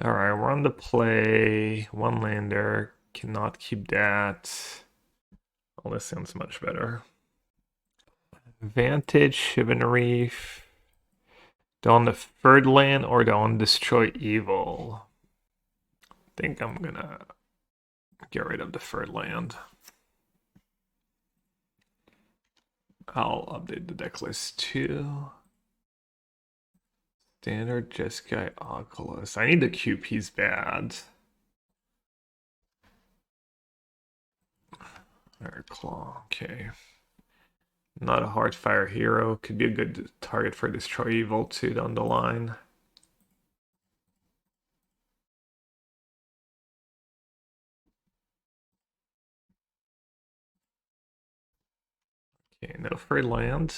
Alright, we're on the play. One lander. Cannot keep that. Oh, this sounds much better. Vantage, Shivan Reef. Don't the third land or don't destroy evil. I think I'm gonna get rid of the third land. I'll update the deck list too. Standard Jeskai Oculus. I need the QPs bad. Iron Claw, okay. Not a hard fire hero. Could be a good target for Destroy Evil too down the line. Okay, no free land.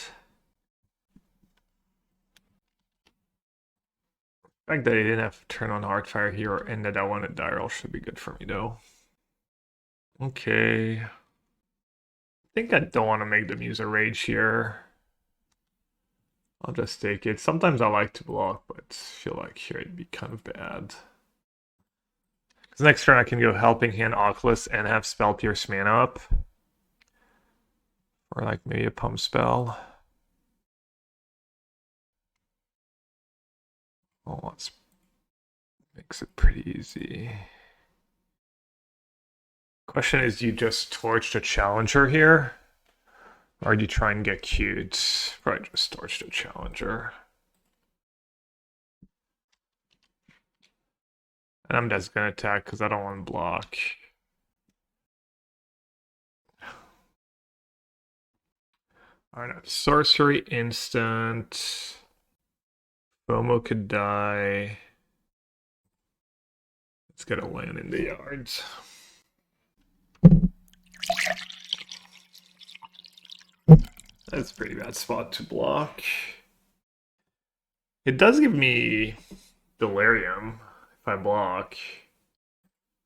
The fact that I didn't have to turn on hard fire hero and that I wanted die roll should be good for me though. Okay. I think I don't want to make the Muser Rage here. I'll just take it. Sometimes I like to block, but I feel like here it'd be kind of bad. Because next turn I can go Helping Hand Oculus and have Spell Pierce mana up. Or like maybe a Pump Spell. Oh, let's makes it pretty easy. Question is, do you just torch the Challenger here? Or do you try and get cute? Probably just torch the Challenger. And I'm just gonna attack because I don't want to block. Alright, sorcery instant. FOMO could die. Let's get a land in the yards. That's a pretty bad spot to block. It does give me Delirium if I block.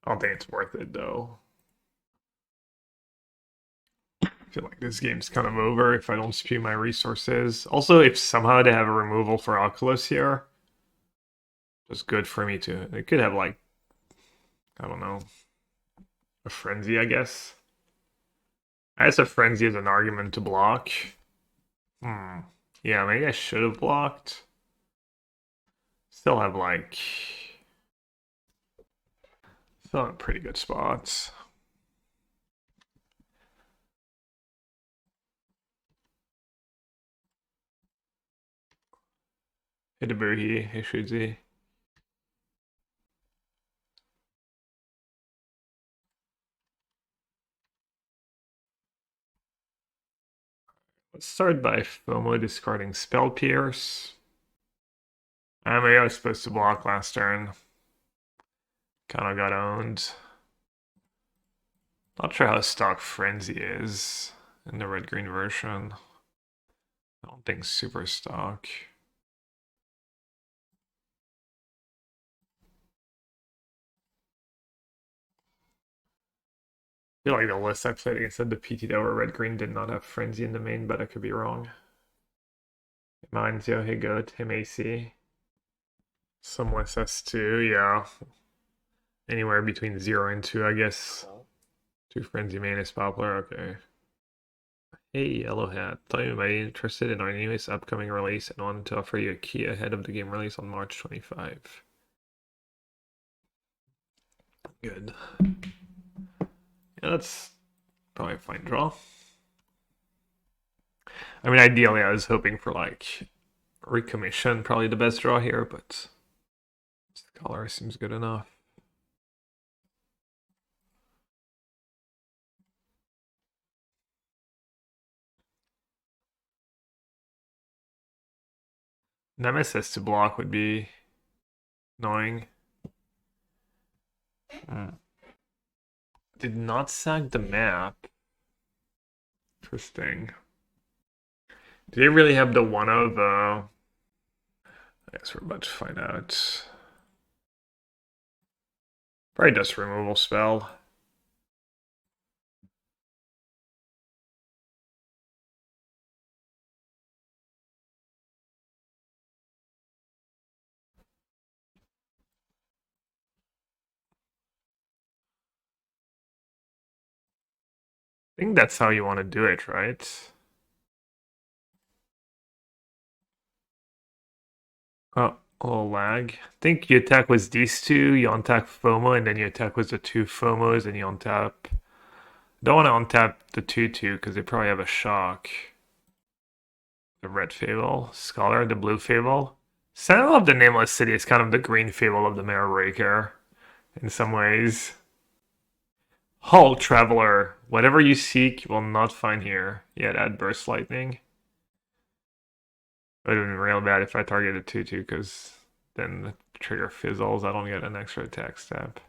I don't think it's worth it though. I feel like this game's kind of over if I don't spew my resources. Also, if somehow they have a removal for Oculus here, it's good for me too. They could have like, I don't know, a Frenzy, I guess. I guess a Frenzy is an argument to block. Yeah, maybe I should have blocked. Still have like... Still in pretty good spots. Hidebuhi, Hishuzi. Let's start by FOMO discarding Spell Pierce. Maybe I was supposed to block last turn. Kinda got owned. Not sure how stock Frenzy is in the red-green version. I don't think super stock. I feel like the list I played against the PTW red-green did not have Frenzy in the main, but I could be wrong. Mine's Higot, him AC. Some lists S2, yeah. Anywhere between 0 and 2, I guess. 2 Frenzy main is popular, okay. Hey, Yellowhat. Thought you might be interested in our newest upcoming release and wanted to offer you a key ahead of the game release on March 25. Good. Yeah, that's probably a fine draw. I mean, ideally, I was hoping for like Recommission, probably the best draw here, but Scholar seems good enough. Nemesis to block would be annoying. Did not sack the map. Interesting. Do they really have the 1-0 though? I guess we're about to find out. Probably Dust Removal spell. I think that's how you want to do it, right? Oh, a little lag. I think you attack with these two, you untap FOMO, and then you attack with the two FOMOs, and you untap. Don't want to untap the 2/2 because they probably have a shock. The red Fable, Scholar, the blue Fable. Sentinel of the Nameless City is kind of the green Fable of the Mirror Breaker in some ways. Halt, Traveler. Whatever you seek, you will not find here. Yeah, that burst lightning. It would have been real bad if I targeted 2/2 because then the trigger fizzles. I don't get an extra attack step.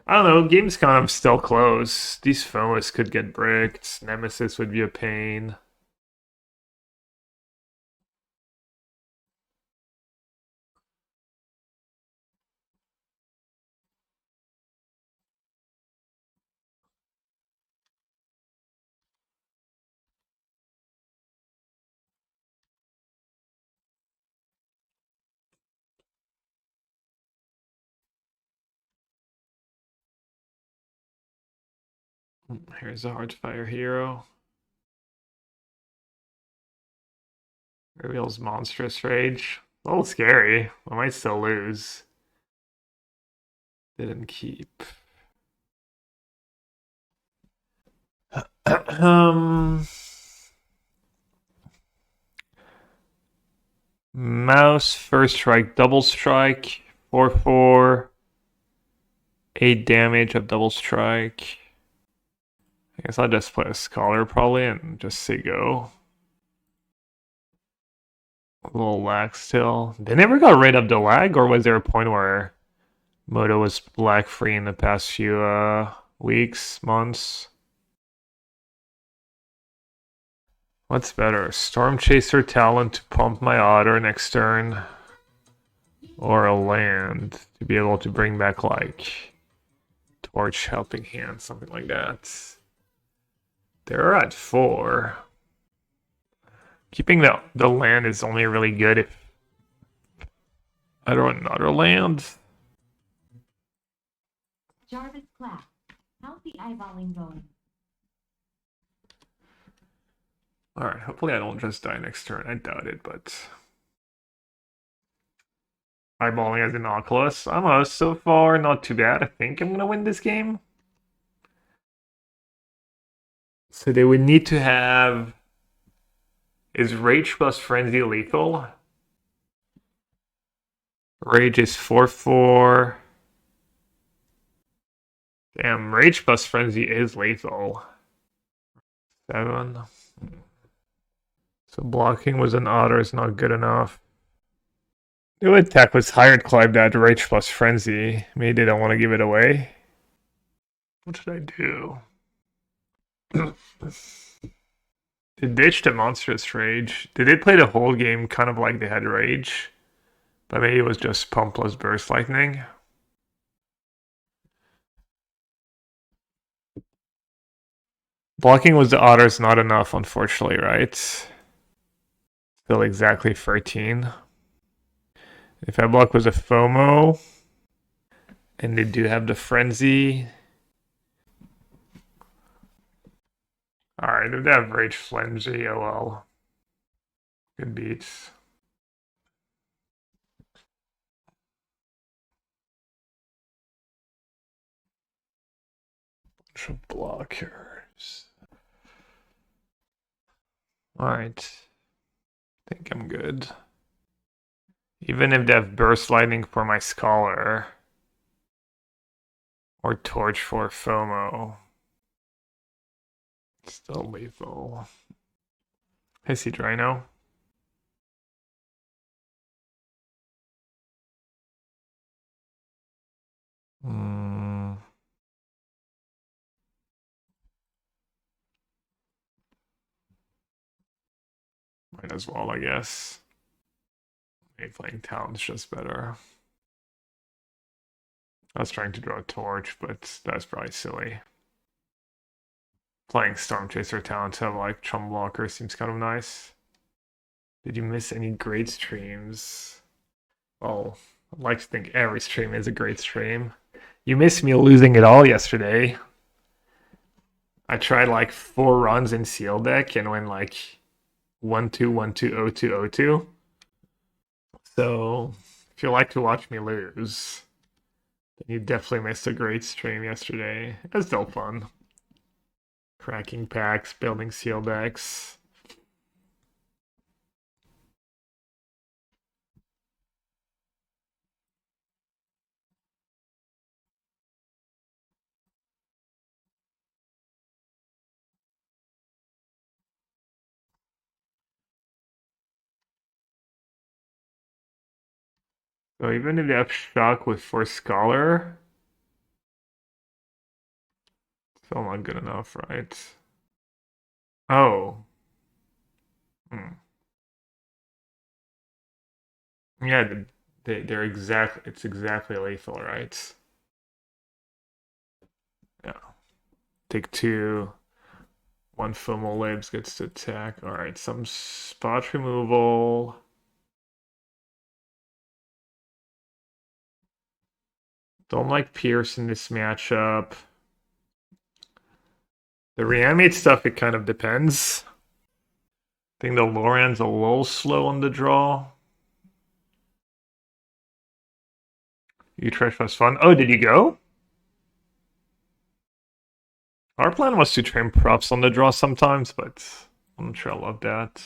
I don't know. Game's kind of still close. These FOMOs could get bricked. Nemesis would be a pain. Here's a Heartfire hero. Reveals Monstrous Rage. A little scary. I might still lose. Didn't keep. Mouse, first strike, double strike, 4/4, 8 damage of double strike. I guess I'll just play a Scholar probably and just say go. A little lag still. They never got rid of the lag, or was there a point where Moto was lag free in the past few weeks, months? What's better? Stormchaser talent to pump my Otter next turn, or a land to be able to bring back like Torch, Helping Hand, something like that. They're at 4. Keeping the land is only really good if I don't want another land. Jarvis Clap. How's the eyeballing going? Alright, hopefully I don't just die next turn. I doubt it, but eyeballing as an Oculus. I don't know, so far not too bad. I think I'm gonna win this game. So they would need to have... Is Rage plus Frenzy lethal? Rage is 4/4. Damn, Rage plus Frenzy is lethal. 7. So blocking with an Otter is not good enough. New attack was hired Clive that Rage plus Frenzy. Maybe they don't want to give it away. What should I do? They ditched a Monstrous Rage. Did they play the whole game kind of like they had Rage? But maybe it was just Pump plus Burst Lightning. Blocking with the Otters not enough, unfortunately, right? Still exactly 13. If I block with a FOMO, and they do have the Frenzy. Alright, if they have Rage Frenzy, oh well. Good beats. Bunch of blockers. Alright. I think I'm good. Even if they have Burst Lightning for my Scholar. Or Torch for FOMO. It's still lethal. Hissy Drino. Might as well, I guess. Maybe playing Talon's just better. I was trying to draw a Torch, but that's probably silly. Playing Stormchaser Talon to have like Chum Blocker seems kind of nice. Did you miss any great streams? Well, I'd like to think every stream is a great stream. You missed me losing it all yesterday. I tried like 4 runs in Seal Deck and went like 1-2, 1-2, 0-2, 0-2. So if you like to watch me lose, then you definitely missed a great stream yesterday. It was still fun. Cracking packs, building Seal Decks. So even if you have Shock with 4 Scholar, still not good enough, right? Oh. Hmm. Yeah, they're it's exactly lethal, right? Yeah. Take 2. 1 FOMO Libs gets to attack. Alright, some spot removal. Don't like Pierce in this matchup. The reanimate stuff, it kind of depends. I think the Loran's a little slow on the draw. Utrecht was fun. Oh, did you go? Our plan was to trim props on the draw sometimes, but I'm not sure I love that.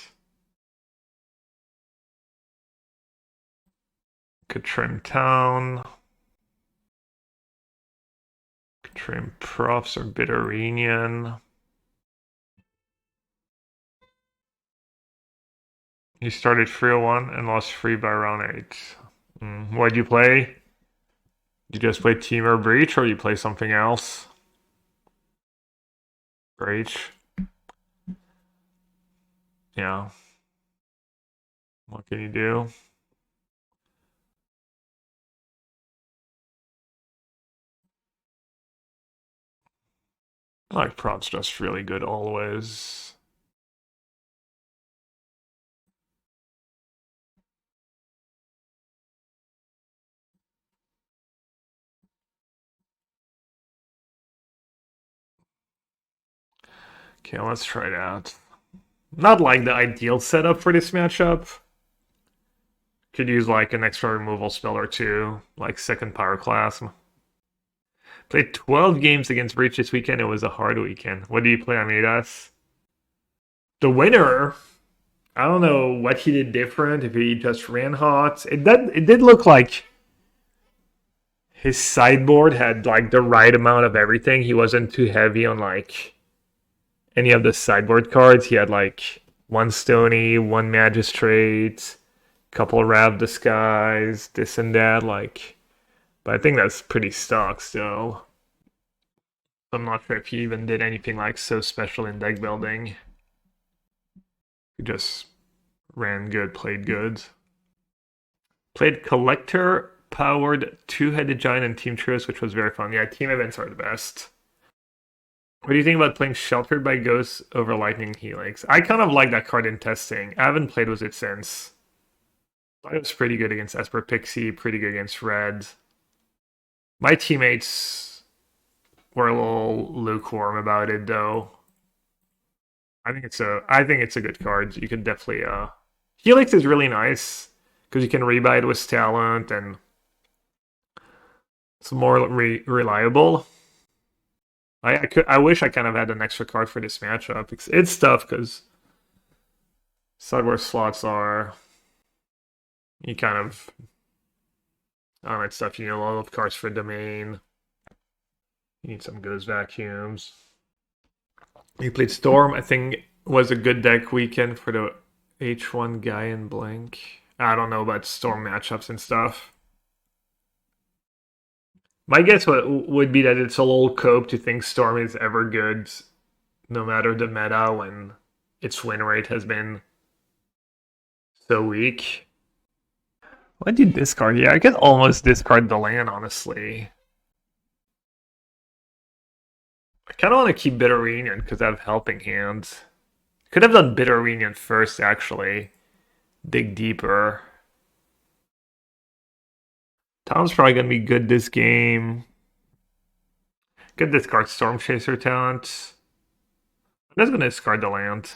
Could trim town. Could trim props or bitter reunion. You started 301 and lost 3 by round 8. What'd you play? You just play Team or Breach, or you play something else? Breach. Yeah. What can you do? I like props just really good always. Okay, let's try that. Not like the ideal setup for this matchup. Could use like an extra removal spell or 2, like second Pyroclasm. Played 12 games against Breach this weekend. It was a hard weekend. What do you play on Midas? The winner, I don't know what he did different. If he just ran hot, it did look like his sideboard had like the right amount of everything. He wasn't too heavy on like any of the sideboard cards. He had like 1 Stony, 1 Magistrate, couple Rav Disguise, this and that. Like, but I think that's pretty stock still. I'm not sure if he even did anything like so special in deck building. He just ran good, played good. Played Collector, Powered, 2-Headed Giant, and Team Trios, which was very fun. Yeah, team events are the best. What do you think about playing Sheltered by Ghosts over Lightning Helix? I kind of like that card in testing. I haven't played with it since. It was pretty good against Esper Pixie, pretty good against Red. My teammates were a little lukewarm about it, though. I think it's a good card. You can definitely Helix is really nice because you can rebuy it with talent and it's more reliable. I wish I kind of had an extra card for this matchup. It's tough because sideboard slots are you kind of it's tough. You need a lot of cards for domain. You need some ghost vacuums. You played Storm. I think was a good deck weekend for the H1 guy in blank. I don't know about Storm matchups and stuff. My guess would be that it's a little cope to think Storm is ever good, no matter the meta, when its win rate has been so weak. Why'd you discard? Yeah, I could almost discard the land, honestly. I kind of want to keep Bitter Reunion because I have Helping Hands. Could have done Bitter Reunion first, actually. Dig deeper. Tom's probably going to be good this game. Could discard Stormchaser talent. I'm just gonna discard the land.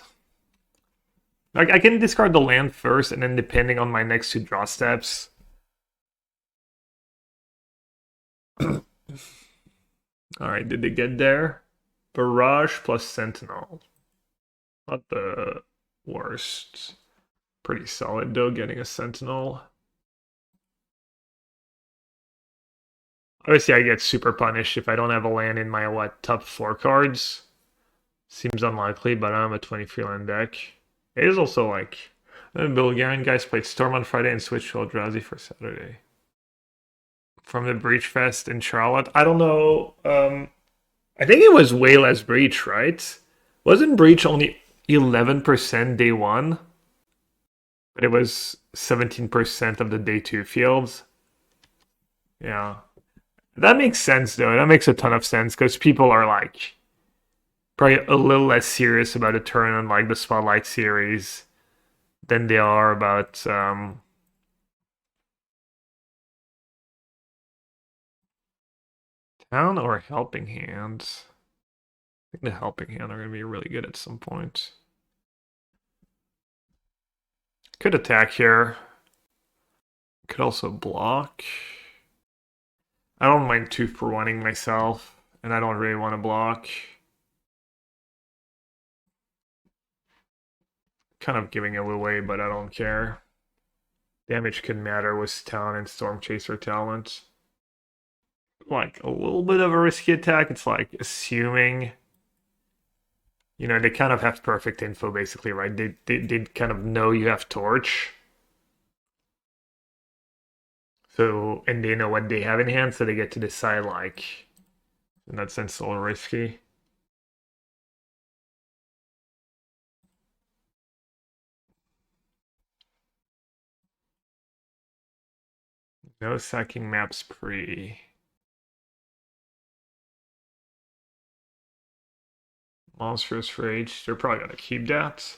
Like, I can discard the land first, and then depending on my next 2 draw steps. Alright, did they get there? Barrage plus Sentinel. Not the worst. Pretty solid though, getting a Sentinel. Obviously, I get super punished if I don't have a land in my, top 4 cards. Seems unlikely, but I'm a 23 land deck. It is also like, the Bulgarian guys played Storm on Friday and switched to Eldrazi for Saturday. From the Breach Fest in Charlotte. I don't know. I think it was way less Breach, right? Wasn't Breach only 11% day 1? But it was 17% of the day 2 fields. Yeah. That makes sense, though. That makes a ton of sense, because people are, like, probably a little less serious about a turn on, like, the Spotlight series than they are about, Town or Helping Hand? I think the Helping Hand are going to be really good at some point. Could attack here. Could also block. I don't mind 2-for-1ing myself, and I don't really want to block. Kind of giving it away, but I don't care. Damage can matter with Town and Stormchaser talent. Like, a little bit of a risky attack. It's like assuming, you know, they kind of have perfect info, basically, right? They kind of know you have Torch. So, and they know what they have in hand, so they get to decide, like, in that sense, a little risky. No sacking maps pre. Monstrous Rage. They're probably gonna keep that.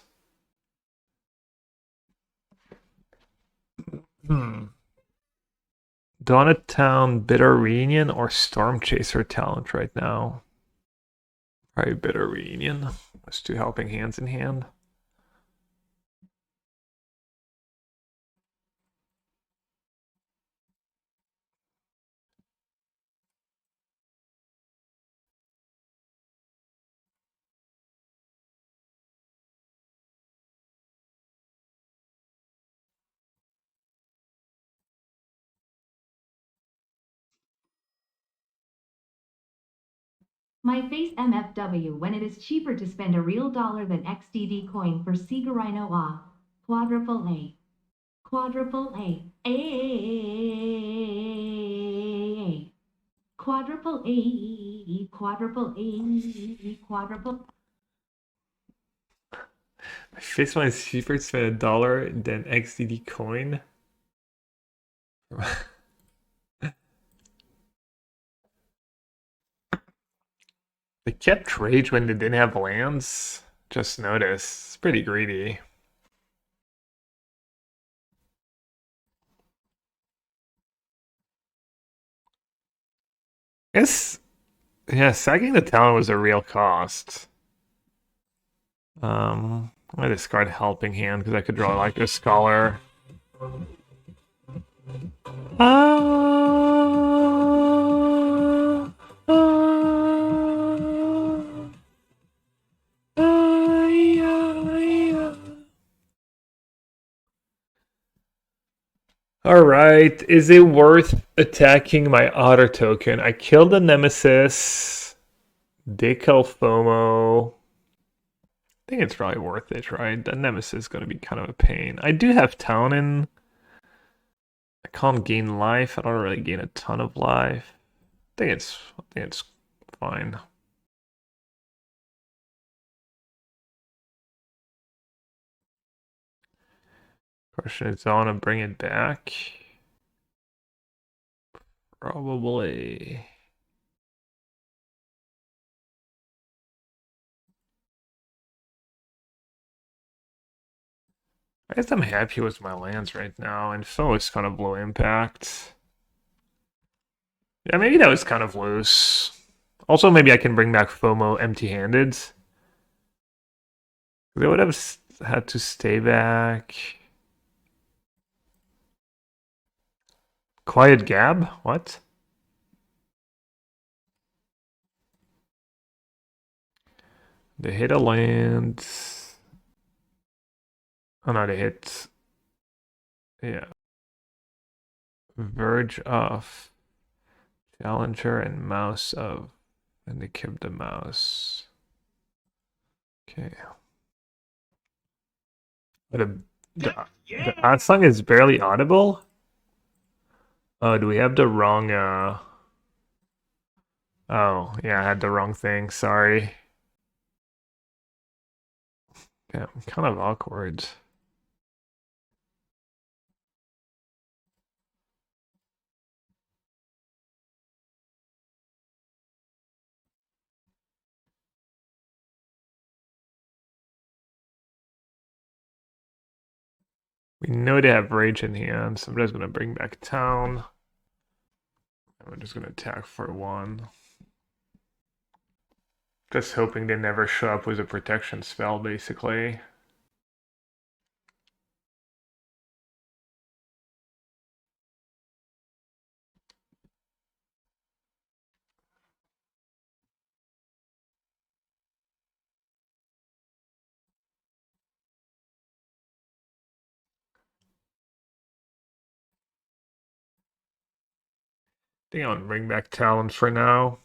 Donatown Bitter Reunion or Stormchaser talent right now? Probably Bitter Reunion. Let's do Helping Hands in hand. My face MFW when it is cheaper to spend a real dollar than XDD coin for Sigarino A. Quadruple A. Quadruple A. A. Quadruple A. Quadruple A. Quadruple. My face one is cheaper to spend $1 than XDD coin. They kept Rage when they didn't have lands. Just noticed. It's pretty greedy. Guess, yeah, sacking the talent was a real cost. I'm gonna discard Helping Hand because I could draw like a Scholar. Alright, is it worth attacking my otter token? I killed the Nemesis. Decal FOMO. I think it's probably worth it, right? The Nemesis is going to be kind of a pain. I do have Town in. I can't gain life. I don't really gain a ton of life. I think it's fine. Question is, do I want to bring it back? Probably. I guess I'm happy with my lands right now, and FOMO is kind of low impact. Yeah, maybe that was kind of loose. Also, maybe I can bring back FOMO empty-handed. They would have had to stay back. Quiet Gab? What? They hit a land. Oh no, they hit. Yeah. Verge of Challenger and Mouse of. And they kept the mouse. Okay. But the odd song is barely audible. Oh, do we have the wrong Oh, yeah, I had the wrong thing. Sorry. Yeah, kind of awkward. We know they have Rage in hand, so I'm just gonna bring back Town. And we're just gonna attack for 1. Just hoping they never show up with a protection spell, basically. I think I'll bring back Talon for now.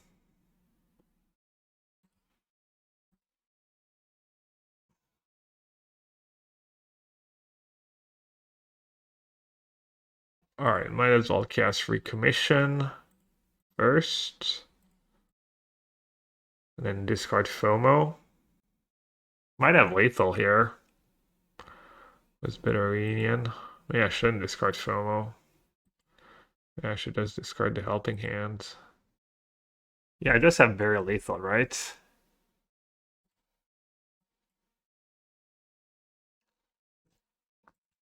Alright, might as well cast Recommission first. And then discard FOMO. Might have lethal here. With Bitter Reunion. Maybe I shouldn't discard FOMO. Yeah, I should just discard the Helping Hand. Yeah, I just have very lethal, right?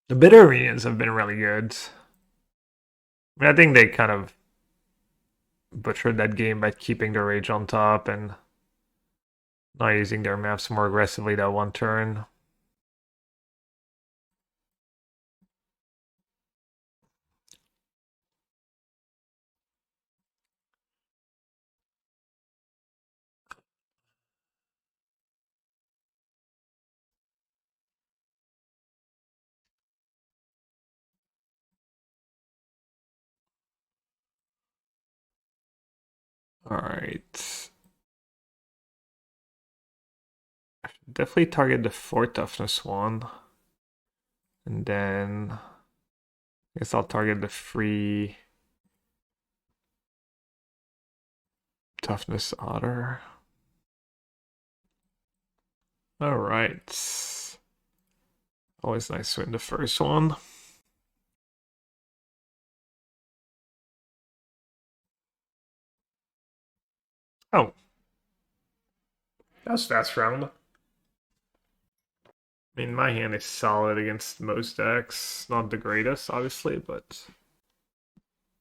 The Bitter Reunions have been really good. I mean, I think they kind of butchered that game by keeping the Rage on top and not using their maps more aggressively that one turn. Alright. Definitely target the 4 toughness one. And then I guess I'll target the free toughness otter. Alright. Always nice to win the first one. Oh. That's fast round. I mean, my hand is solid against most decks. Not the greatest, obviously, but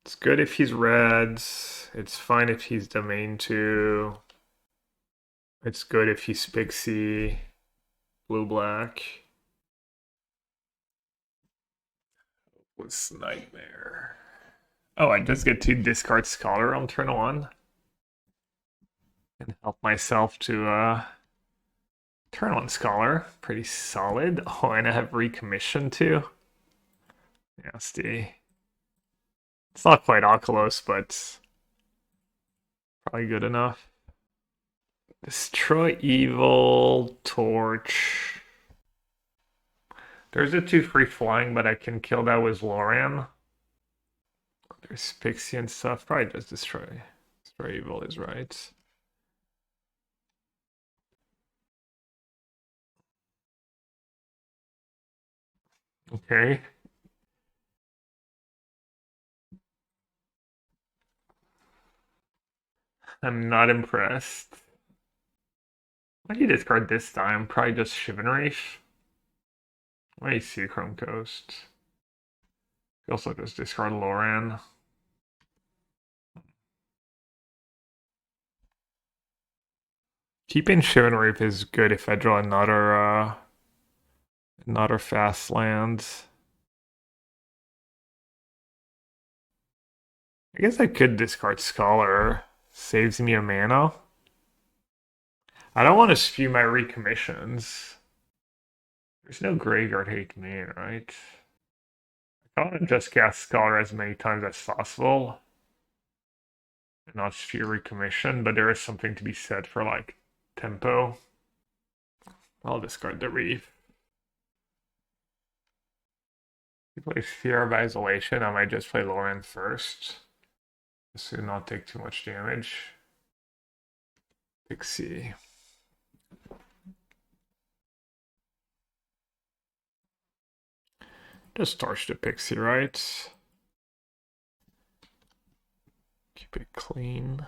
it's good if he's red. It's fine if he's domain 2. It's good if he's Pixie, blue-black. What's Nightmare? Oh, I just get to discard Scholar on turn 1. And help myself to turn 1 Scholar. Pretty solid. Oh, and I have Recommission too. Nasty. It's not quite Oculus, but probably good enough. Destroy Evil, Torch. There's a 2 free flying, but I can kill that with Loran. There's Pixie and stuff. Probably just destroy. Destroy Evil is right. Okay. I'm not impressed. Why do you discard this time? Probably just Shivan Reef. Why Seachrome Coast? You also just discard Loran. Keeping Shivan Reef is good if I draw another Another fast land. I guess I could discard Scholar. Saves me a mana. I don't want to spew my recommissions. There's no graveyard hate main, right? I want to just cast Scholar as many times as possible. And not spew recommission, but there is something to be said for like tempo. I'll discard the Reef. If you play Fear of Isolation, I might just play Loran first. Just to not take too much damage. Pixie. Just torch the Pixie, right? Keep it clean.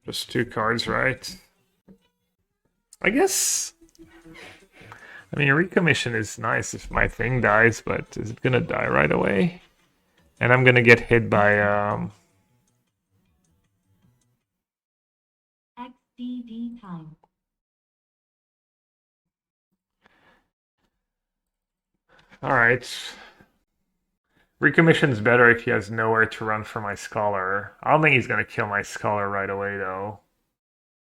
Just 2 cards, right? I guess. I mean, Recommission is nice if my thing dies, but is it gonna die right away? And I'm gonna get hit by XDD time. Alright. Recommission's better if he has nowhere to run for my Scholar. I don't think he's gonna kill my Scholar right away, though.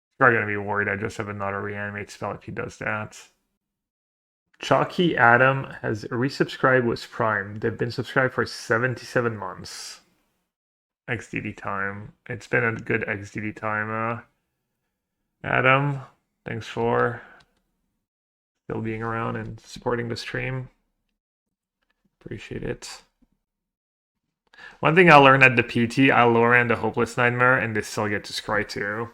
He's probably gonna be worried I just have another reanimate spell if he does that. Chalky Adam has resubscribed with Prime. They've been subscribed for 77 months. XDD time. It's been a good XDD time, Adam. Thanks for still being around and supporting the stream. Appreciate it. One thing I learned at the PT, I Loran the Hopeless Nightmare, and they still get to scry too.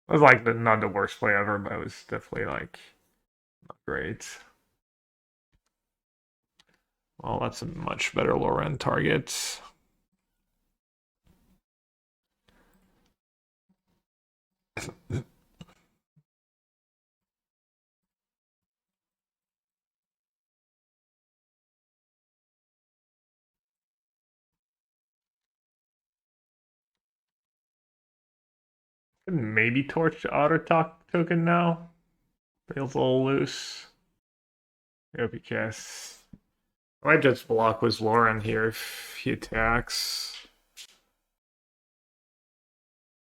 It was like not the worst play ever, but it was definitely like not great. Well, that's a much better Loran target. Maybe torch the Otter token now. Feels a little loose. Hope he casts. I might just block with Loran here if he attacks.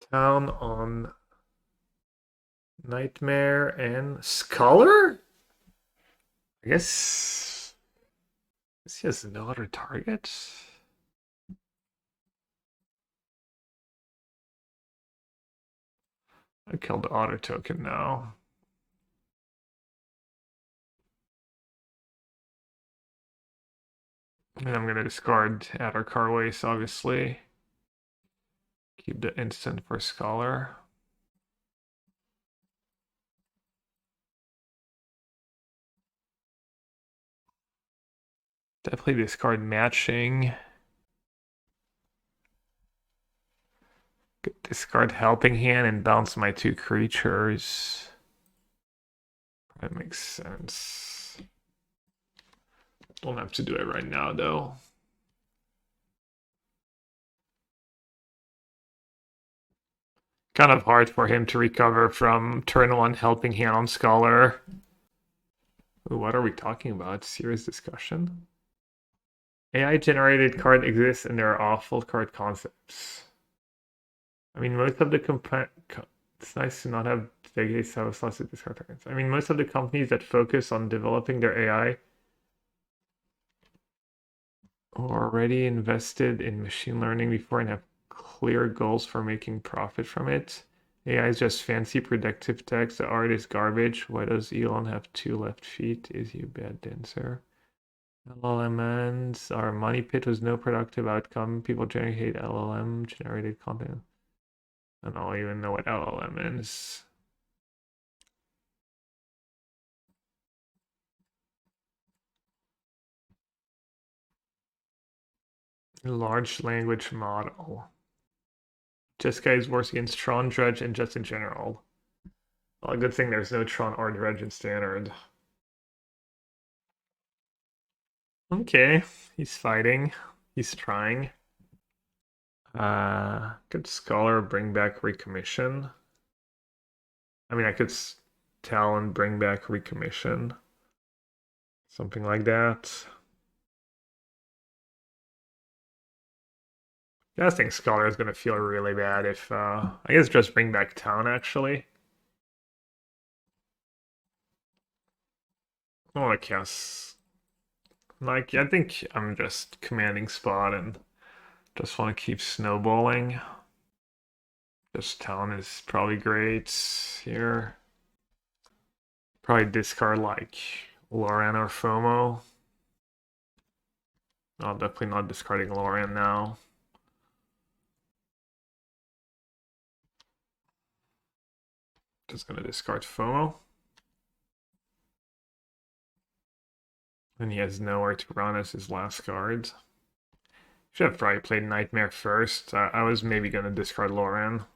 Town on Nightmare and Scholar? I guess he has no other target. I killed the Otter token now. And I'm gonna discard Adarkar Wastes, obviously. Keep the instant for Scholar. Definitely discard Matching. Discard Helping Hand and bounce my 2 creatures. That makes sense. Don't have to do it right now, though. Kind of hard for him to recover from turn 1 Helping Hand on Scholar. Ooh, what are we talking about? Serious discussion? AI-generated card exists and there are awful card concepts. I mean, most of the it's nice to not have dedicated slots with discard targets. I mean, most of the companies that focus on developing their AI are already invested in machine learning before and have clear goals for making profit from it. AI is just fancy predictive text. The art is garbage. Why does Elon have 2 left feet? Is he a bad dancer? LLMs are money pit with no productive outcome. People generally hate LLM generated content. I don't even know what LLM is. Large language model. Jeskai is worse against Tron, Dredge, and just in general. Well, a good thing there's no Tron or Dredge in Standard. Okay, he's fighting. He's trying. Could Scholar bring back Recommission? I mean, I could tell and bring back Recommission. Something like that. I think Scholar is gonna feel really bad if I guess just bring back Town actually. I wanna cast like I think I'm just commanding spot and just wanna keep snowballing. Just Town is probably great here. Probably discard like Loran or FOMO. Oh, definitely not discarding Loran now. Just gonna discard FOMO. And he has nowhere to run as his last card. Should have probably played Nightmare first. I was maybe gonna discard Loran.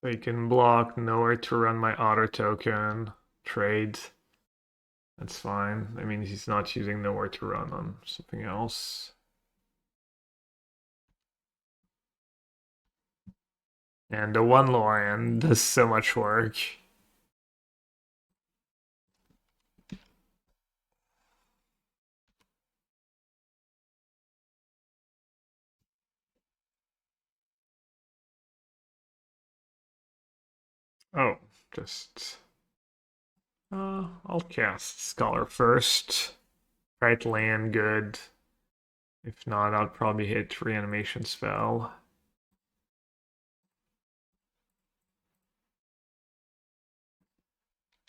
So he can block, nowhere to run my otter token, trade. That's fine. I mean, he's not using nowhere to run on something else. And the one Loran does so much work. Oh, just... I'll cast Scholar first. Right land, good. If not, I'll probably hit Reanimation Spell.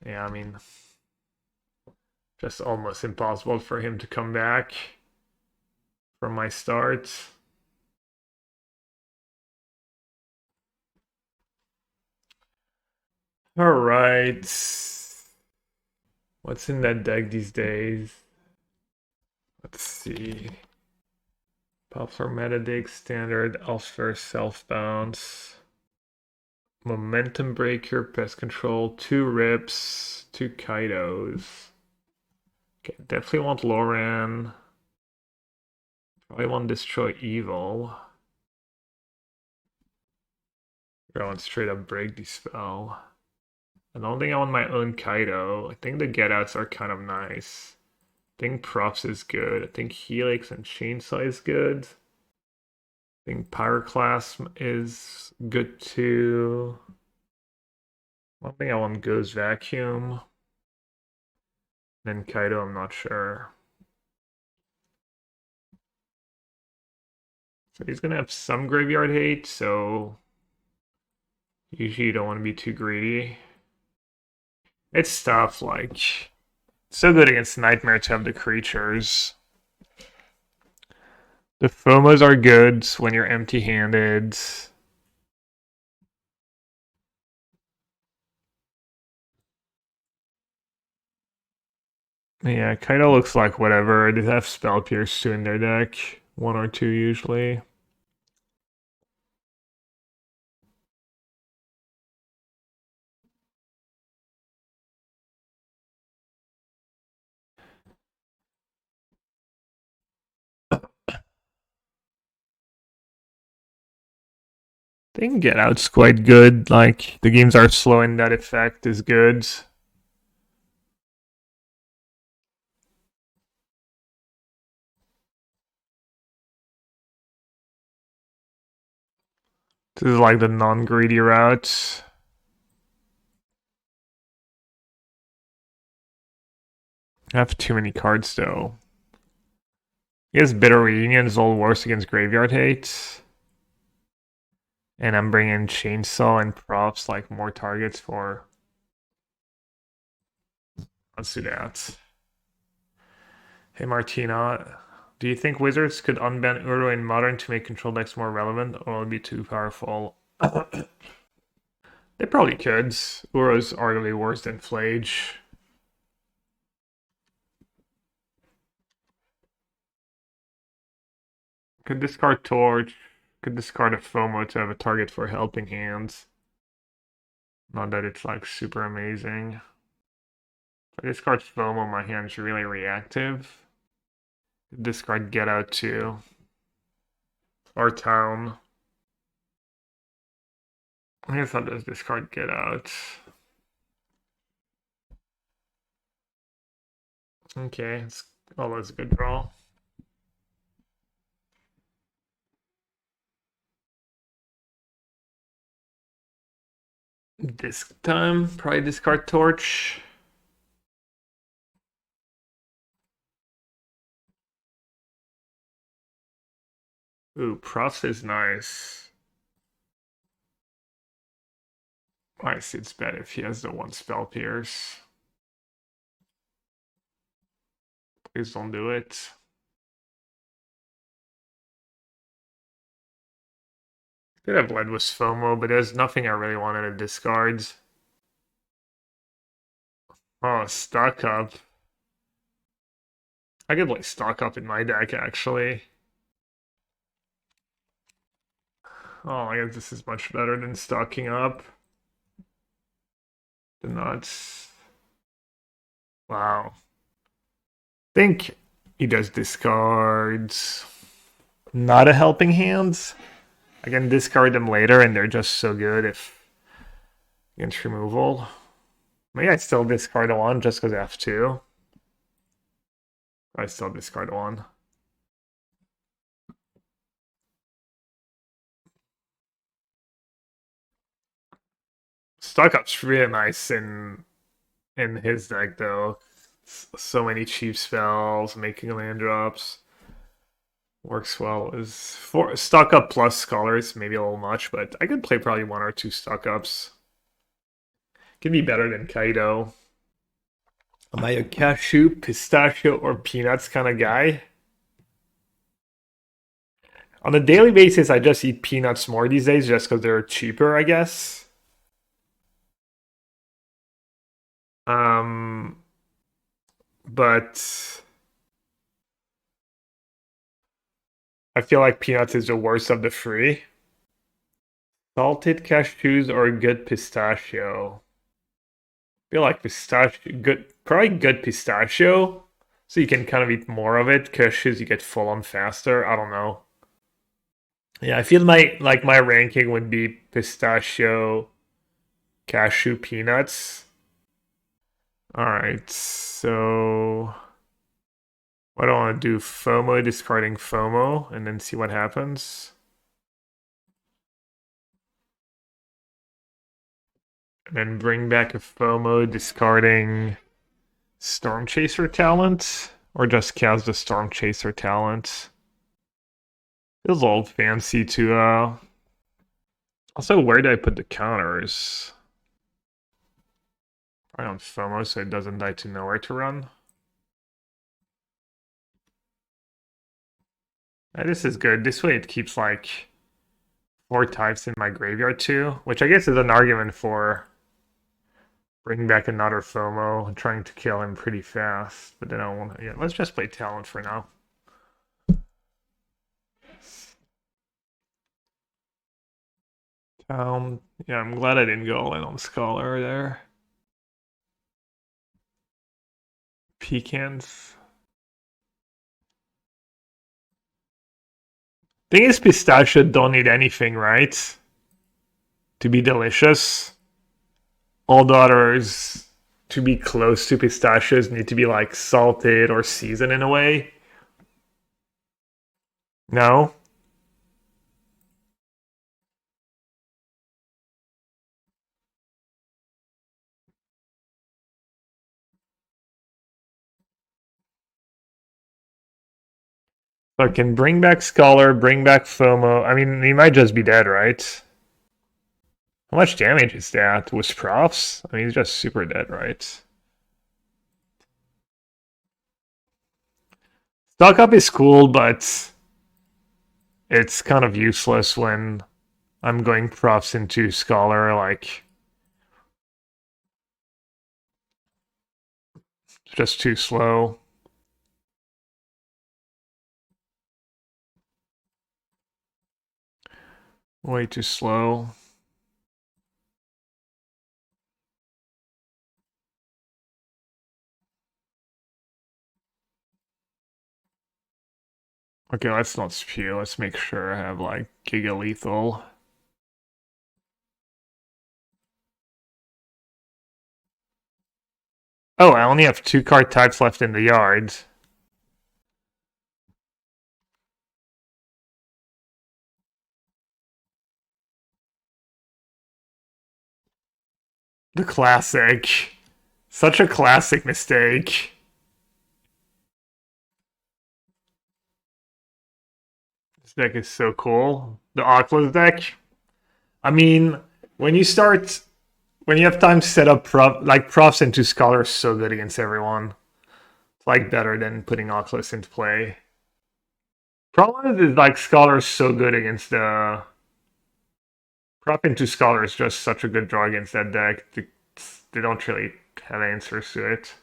Yeah, I mean... Just almost impossible for him to come back from my start. All right. What's in that deck these days? Let's see. Poplar Metadic, Standard, Elfir, Self-Bounce. Momentum Breaker, Pest Control, 2 Rips, 2 Kaitos. Okay, definitely want Loran. Probably want Destroy Evil. I want straight up Break Dispel. I don't think I want my own Kaito. I think the get-outs are kind of nice. I think Props is good. I think Helix and Chainsaw is good. I think Pyroclasm is good too. I don't think I want Goes Vacuum. Then Kaito, I'm not sure. So he's gonna have some graveyard hate, so usually you don't want to be too greedy. It's tough, like so good against Nightmare to have the creatures. The FOMOs are good when you're empty-handed. Yeah, Kaito looks like whatever. They have Spell Pierce 2 in their deck. 1 or 2 usually. I think Get Out's quite good. Like, the games are slow and that effect is good. This is like the non-greedy route. I have too many cards though. I guess Bitter Reunion is all worse against Graveyard Hate. And I'm bringing Chainsaw and Props, like more targets for... Let's do that. Hey Martina, Do you think Wizards could unban Uro in Modern to make control decks more relevant, or will it be too powerful? They probably could. Uro's arguably worse than Flage. Could discard Torch. Could discard a FOMO to have a target for helping hands. Not that it's like super amazing. If I discard FOMO, my hand's really reactive. Discard Get Out too. Or Town. I guess I'll just discard Get Out. Okay, it's always a good draw. Disc time, probably discard Torch. Ooh, Proft is nice. I see it's bad if he has the one Spell Pierce. Please don't do it. Could have led with FOMO, but there's nothing I really wanted to discard. Oh, stock up. I could like stock up in my deck actually. Oh, I guess this is much better than stocking up. The nuts. Wow. Think he does discards. Not a helping hand. I can discard them later and they're just so good if against removal. Maybe I still discard one just because I have two. I still discard one. Stock up's really nice in his deck though. So many cheap spells, making land drops. Works well. Is for stock up plus scholars, maybe a little much, but I could play probably one or two stock ups. Can be better than Kaito. Am I a cashew, pistachio, or peanuts kind of guy? On a daily basis, I just eat peanuts more these days just because they're cheaper, I guess. But I feel like peanuts is the worst of the three. Salted cashews or good pistachio? I feel like pistachio, probably good pistachio. So you can kind of eat more of it. Cashews you get full on faster. I don't know. Yeah, I feel my ranking would be pistachio, cashew, peanuts. Alright, so what do I want to do? FOMO, discarding FOMO, and then see what happens. And then bring back a FOMO, discarding Stormchaser talent, or just cast the Stormchaser talent. Feels old fancy to also, where did I put the counters? Probably on FOMO so it doesn't die to nowhere to run. This is good. This way it keeps like 4 types in my graveyard too, which I guess is an argument for bringing back another FOMO and trying to kill him pretty fast. But then I won't. Yeah, let's just play talent for now. Yeah, I'm glad I didn't go all in on Scholar there. Pecans. Thing is, pistachio don't need anything, right? To be delicious. All the others, to be close to pistachios, need to be like salted or seasoned in a way. No? So I can bring back Scholar, bring back FOMO. I mean, he might just be dead, right? How much damage is that? With Profs? I mean, he's just super dead, right? Stock up is cool, but it's kind of useless when I'm going profs into Scholar, like it's just too slow. Way too slow. Okay, let's not spew. Let's make sure I have like Giga Lethal. Oh, I only have 2 card types left in the yard. The classic. Such a classic mistake. This deck is so cool. The Oculus deck. I mean, when you have time to set up profs into Scholar is so good against everyone. It's like better than putting Oculus into play. Problem is like Scholar is so good against the prop into Scholar is just such a good draw against that deck. They don't really have answers to it.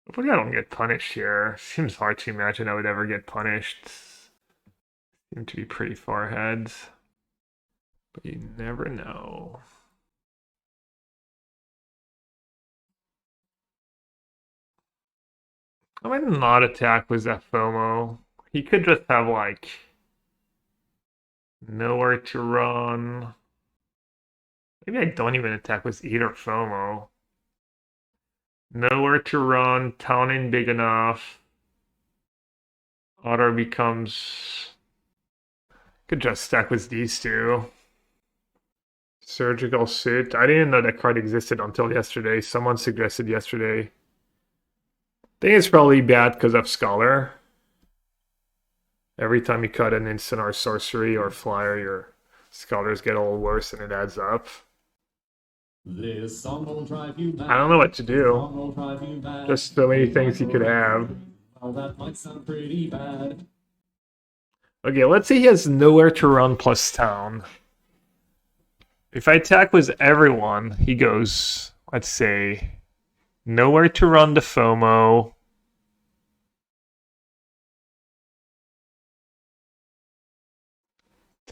Hopefully I don't get punished here. Seems hard to imagine I would ever get punished. Seem to be pretty far ahead. But you never know. I might not attack with that FOMO. He could just have like nowhere to run. Maybe I don't even attack with either FOMO. Nowhere to run, town ain't big enough. Otter becomes... Could just stack with these two. Surgical Suit. I didn't know that card existed until yesterday. Someone suggested yesterday. I think it's probably bad because of Scholar. Every time you cut an instant or sorcery or flyer, your Scholars get a little worse and it adds up. This song will drive you mad. I don't know what to do. Just so many things you could have. Well, that might sound pretty bad. Okay, let's say he has nowhere to run plus town. If I attack with everyone, he goes, let's say, nowhere to run the FOMO.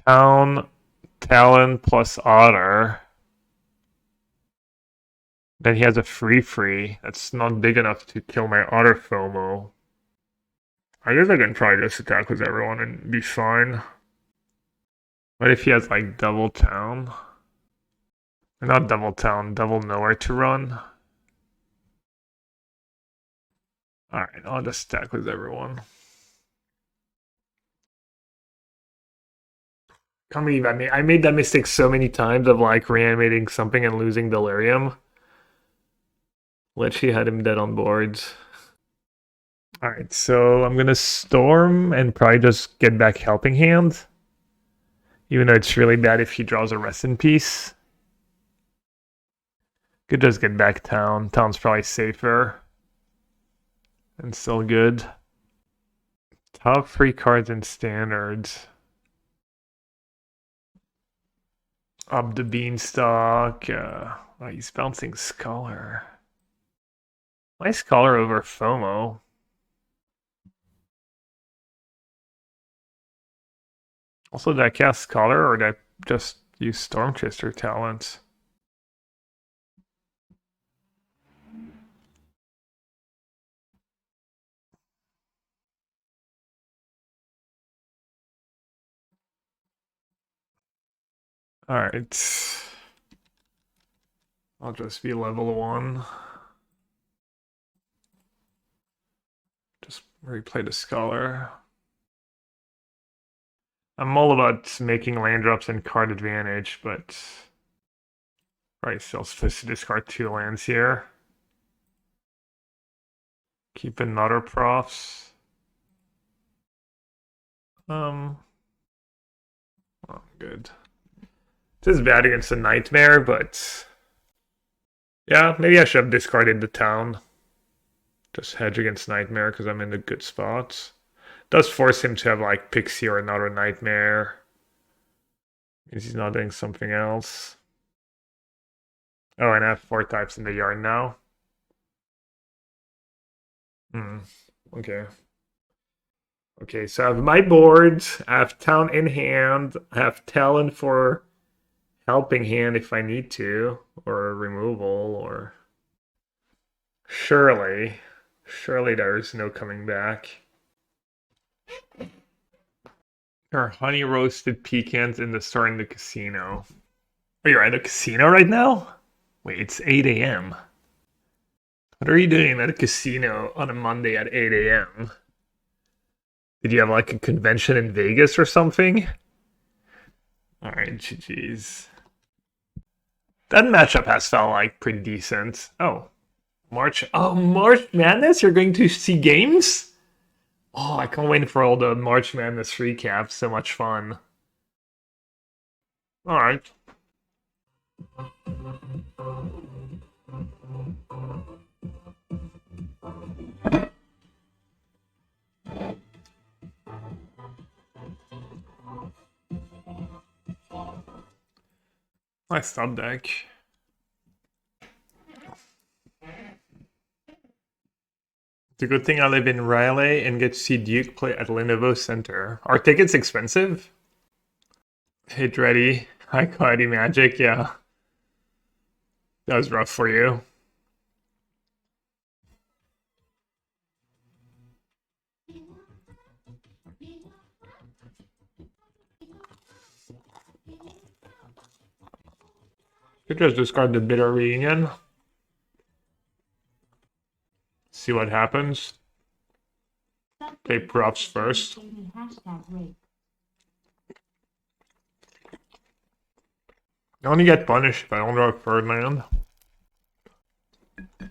Town, Talon plus Otter. Then he has a free. That's not big enough to kill my Otter FOMO. I guess I can try this attack with everyone and be fine. What if he has like double town? Or not double town, double nowhere to run. Alright, I'll just stack with everyone. Can't believe I made that mistake so many times of like reanimating something and losing Delirium. Literally had him dead on boards. Alright, so I'm gonna Storm and probably just get back Helping Hand. Even though it's really bad if he draws a Rest in Peace. Could just get back Town. Town's probably safer. And still good. Top 3 cards in Standards. Up the Beanstalk. Oh, he's bouncing Scholar. Why Scholar over FOMO? Also, did I cast Scholar or did I just use Stormchaser talents? Alright. I'll just be level 1. Just replay the Scholar. I'm all about making land drops and card advantage, but probably still supposed to discard 2 lands here. Keep another profs. Oh, good. This is bad against a Nightmare, but yeah, maybe I should have discarded the town. Just hedge against Nightmare because I'm in the good spots. Does force him to have like Pixie or another Nightmare. Means he's not doing something else. Oh, and I have 4 types in the yard now. Okay. Okay, so I have my board, I have Town in hand, I have Talon for helping hand if I need to, or removal, or... Surely there's no coming back. There are honey roasted pecans in the store in the casino. Oh, you're at a casino right now? Wait, it's 8 a.m. What are you doing at a casino on a Monday at 8 a.m.? Did you have like a convention in Vegas or something? Alright, GG's. That matchup has felt like pretty decent. Oh, March Madness? You're going to see games? Oh, I can't wait for all the March Madness recaps. So much fun. Alright. Nice sub deck. It's a good thing I live in Raleigh and get to see Duke play at Lenovo Center. Are tickets expensive? Hit ready. High quality Magic, yeah. That was rough for you. Could just discard the Bitter Reunion. See what happens. Play props first. I only get punished if I don't draw a third land. I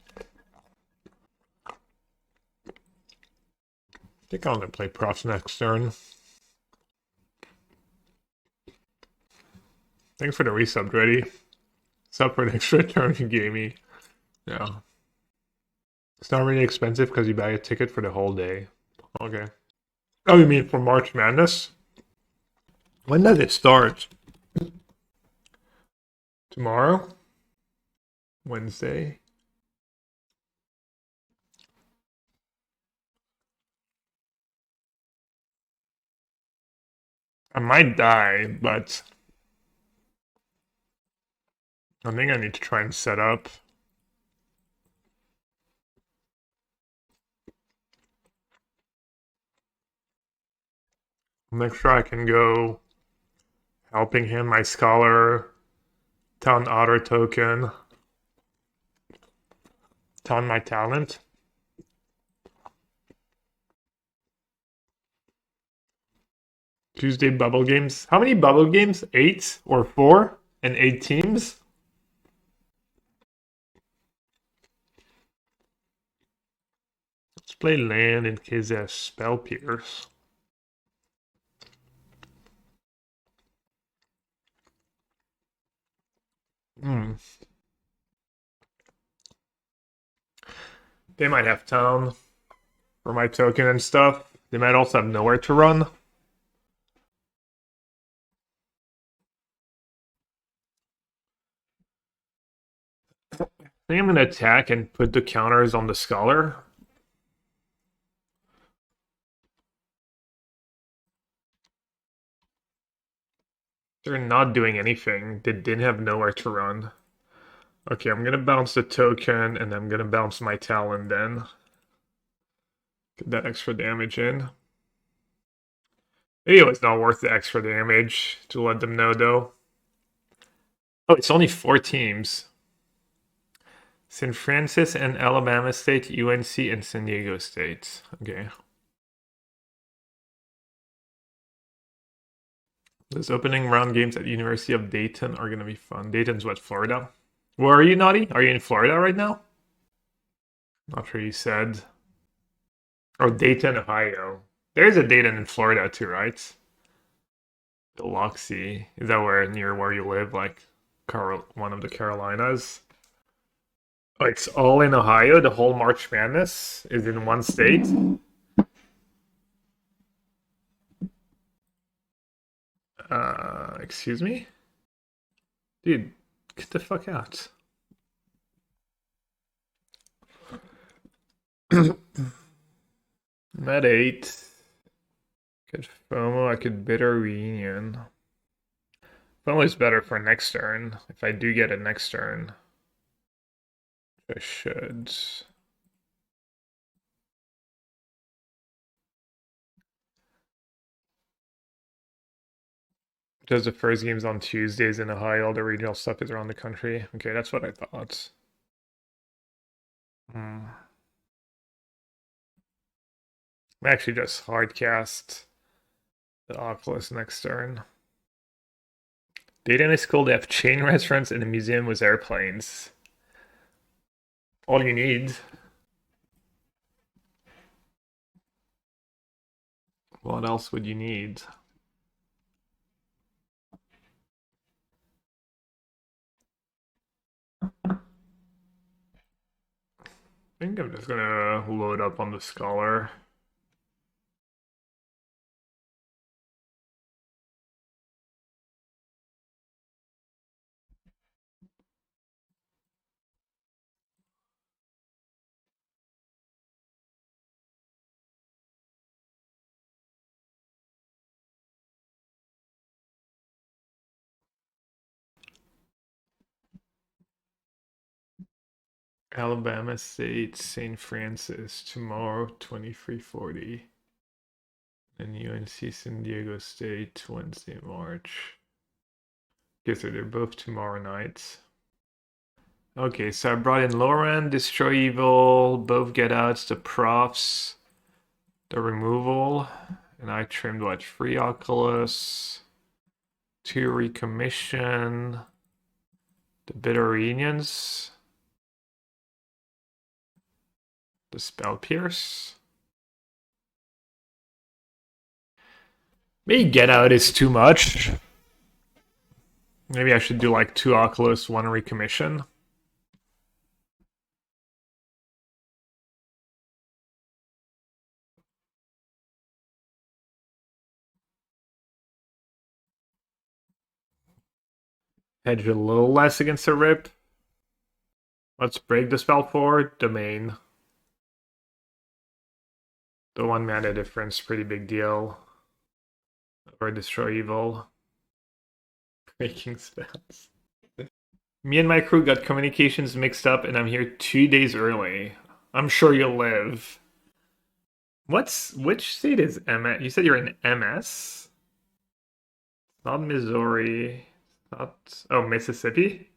think I'm gonna play props next turn. Thanks for the resub, ready. Sub for an extra turn you gave me. Yeah. It's not really expensive because you buy a ticket for the whole day. Okay. Oh, you mean for March Madness? When does it start? Tomorrow? Wednesday? I might die, but I think I need to try and set up. Make sure I can go helping him, my Scholar, Town Otter token, Town my Talent. Tuesday bubble games. How many bubble games? 8 or 4? And 8 teams? Let's play land in case they have Spell Pierce. They might have Town for my token and stuff. They might also have nowhere to run. I think I'm going to attack and put the counters on the Scholar. They're not doing anything. They didn't have nowhere to run. Okay, I'm gonna bounce the token and I'm gonna bounce my Talon then. Get that extra damage in. Maybe it was not worth the extra damage to let them know though. Oh, it's only 4 teams. St. Francis and Alabama State, UNC, and San Diego State. Okay. Those opening round games at University of Dayton are going to be fun. Dayton's what, Florida? Where are you, Naughty? Are you in Florida right now? Not sure you said. Oh, Dayton, Ohio. There's a Dayton in Florida too, right? Biloxi. Is that near where you live? Like one of the Carolinas? Oh, it's all in Ohio. The whole March Madness is in one state. Excuse me? Dude, get the fuck out. Med 8. Could FOMO, I could bid a reunion. FOMO is better for next turn. If I do get it next turn, I should. Because the first game's on Tuesdays in Ohio, all the regional stuff is around the country. Okay, that's what I thought. I actually just hardcast the Oculus next turn. Data in a school, they have chain restaurants and a museum with airplanes. All you need. What else would you need? I think I'm just gonna load up on the Scholar. Alabama State, St. Francis, tomorrow, 23:40. And UNC San Diego State, Wednesday, March. Okay, so they're both tomorrow night. Okay, so I brought in Loran, Destroy Evil, both get outs, the profs, the removal, and I trimmed what? Free Oculus, 2 Recommission, the Bitter Reunions, the Spell Pierce. Maybe get out is too much. Maybe I should do like 2 Oculus, 1 Recommission. Hedge a little less against a rip. Let's break the spell for Domain. The 1 mana difference, pretty big deal. Or Destroy Evil. Breaking spells. Me and my crew got communications mixed up and I'm here 2 days early. I'm sure you'll live. Which state is MS? You said you're in MS? Not Missouri. Oh, Mississippi?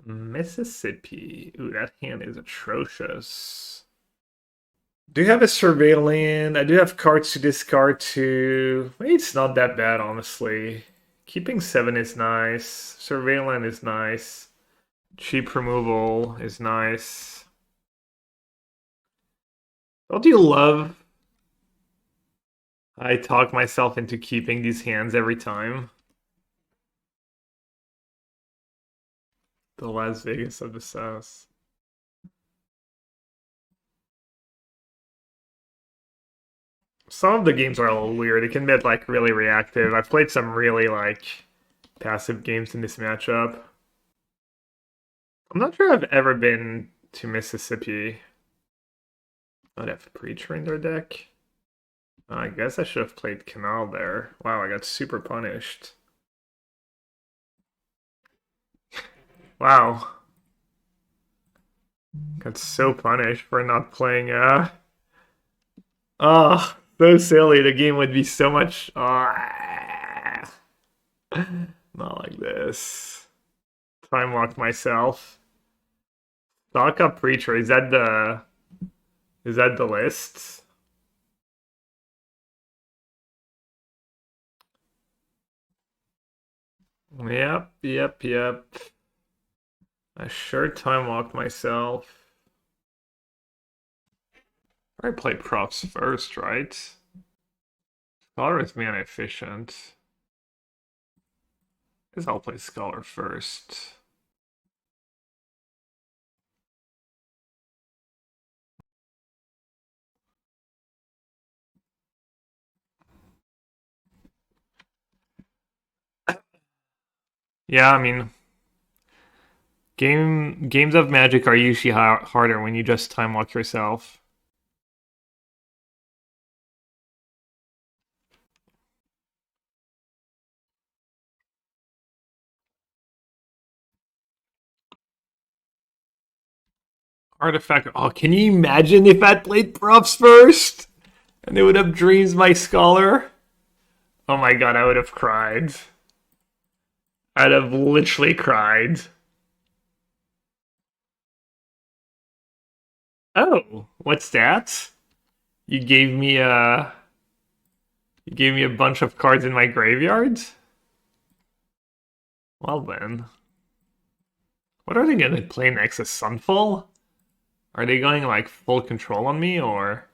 Mississippi. Ooh, that hand is atrocious. Do you have a Surveillant? I do have cards to discard too. Maybe it's not that bad, honestly. Keeping 7 is nice. Surveillant is nice. Cheap removal is nice. Don't you love I talk myself into keeping these hands every time? The Las Vegas of the South. Some of the games are a little weird. It can be like really reactive. I've played some really like passive games in this matchup. I'm not sure I've ever been to Mississippi. I'd have Preacher in their deck. I guess I should have played Canal there. Wow, I got super punished. Wow. Got so punished for not playing, oh, so silly. The game would be so much... not like this. Time walk myself. Stock up Preacher. Is that the list? Yep. I sure time walked myself. I play Profts first, right? Scholar is mana efficient. Guess I'll play Scholar first. Yeah, I mean, games of Magic are usually harder when you just time walk yourself. Artifact. Oh, can you imagine if I'd played Profs first? And they would have Dreams my Scholar? Oh my god, I would have cried. I'd have literally cried. Oh, what's that? You gave me a bunch of cards in my graveyard? Well then. What are they gonna play next? A Sunfall? Are they going like full control on me or?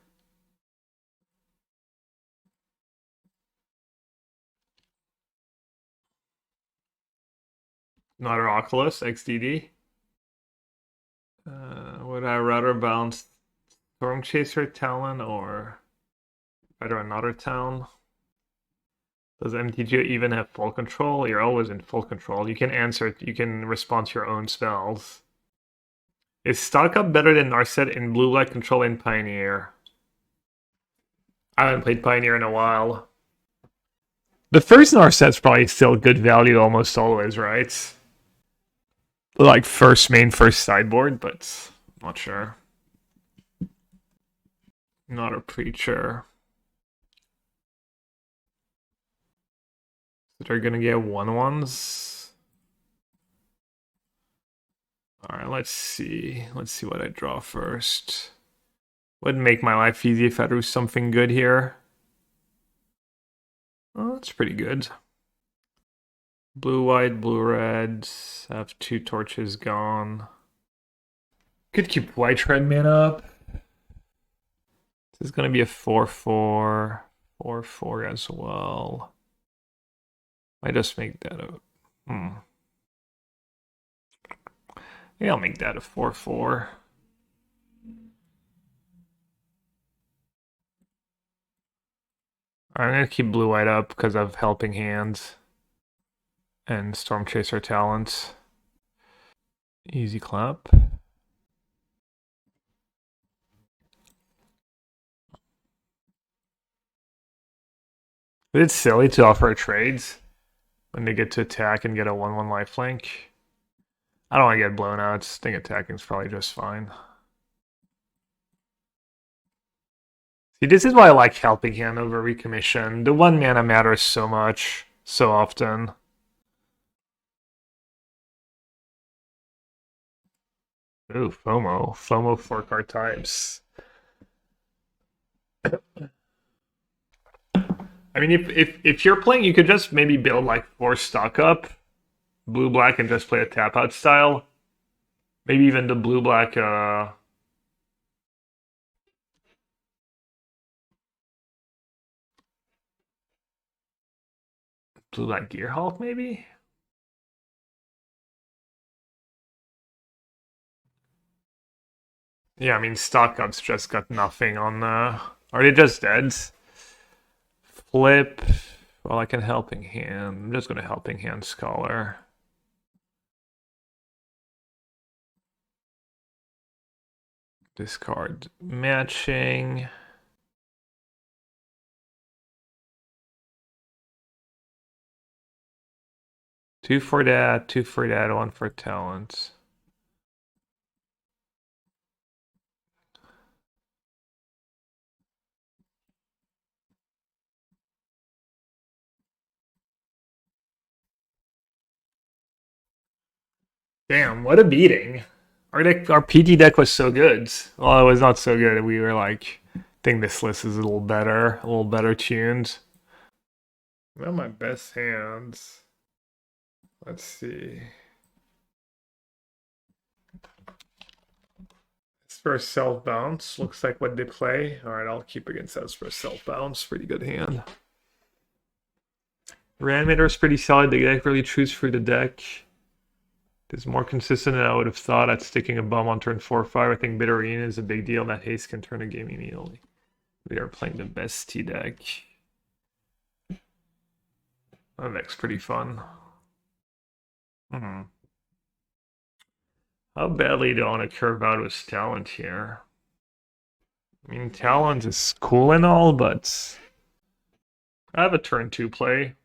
Not an Oculus XDD? Would I rather bounce Stormchaser Talon or better another town? Does MTGO even have full control? You're always in full control. You can answer, you can respond to your own spells. Is Stock Up better than Narset in blue-black control in Pioneer? I haven't played Pioneer in a while. The first Narset's probably still good value almost always, right? Like first main, first sideboard, but not sure. Not a preacher. They're gonna get 1/1s. Alright, let's see. Let's see what I draw first. Wouldn't make my life easy if I drew something good here. Oh, that's pretty good. Blue, white, blue, red. I have 2 torches gone. Could keep white red mana up. This is gonna be a 4/4. 4/4 as well. I just make that a Yeah, I'll make that a 4/4. I'm gonna keep blue white up because of Helping Hands and Stormchaser talents. Easy clap. It's silly to offer trades when they get to attack and get a 1/1 lifelink. I don't want to get blown out. I think attacking is probably just fine. See, this is why I like Helping Hand over Recommission. The 1 mana matters so much, so often. Ooh, FOMO. FOMO 4-card types. I mean, if you're playing, you could just maybe build like 4 stock up, blue black, and just play a tap out style. Maybe even the blue black blue black Gearhulk, maybe. Yeah, I mean, stock up's just got nothing on the. Are they just dead? Flip. Well, I can Helping Hand. I'm just gonna Helping Hand Scholar. Discard matching. Two for that, 1 for talent. Damn, what a beating. Our PT deck was so good. Well, it was not so good. We were like, I think this list is a little better tuned. Well, my best hands. Let's see. First self bounce looks like what they play. All right, I'll keep against that for self bounce. Pretty good hand. Reanimator is pretty solid. The deck really chews through the deck. It's more consistent than I would have thought at sticking a bomb on turn 4/5. I think Bitter Arena is a big deal. That haste can turn a game immediately. We are playing the best T deck. That deck's pretty fun. Hmm. How badly do I want to curve out his talent here? I mean, talent is cool and all, but I have a turn 2 play.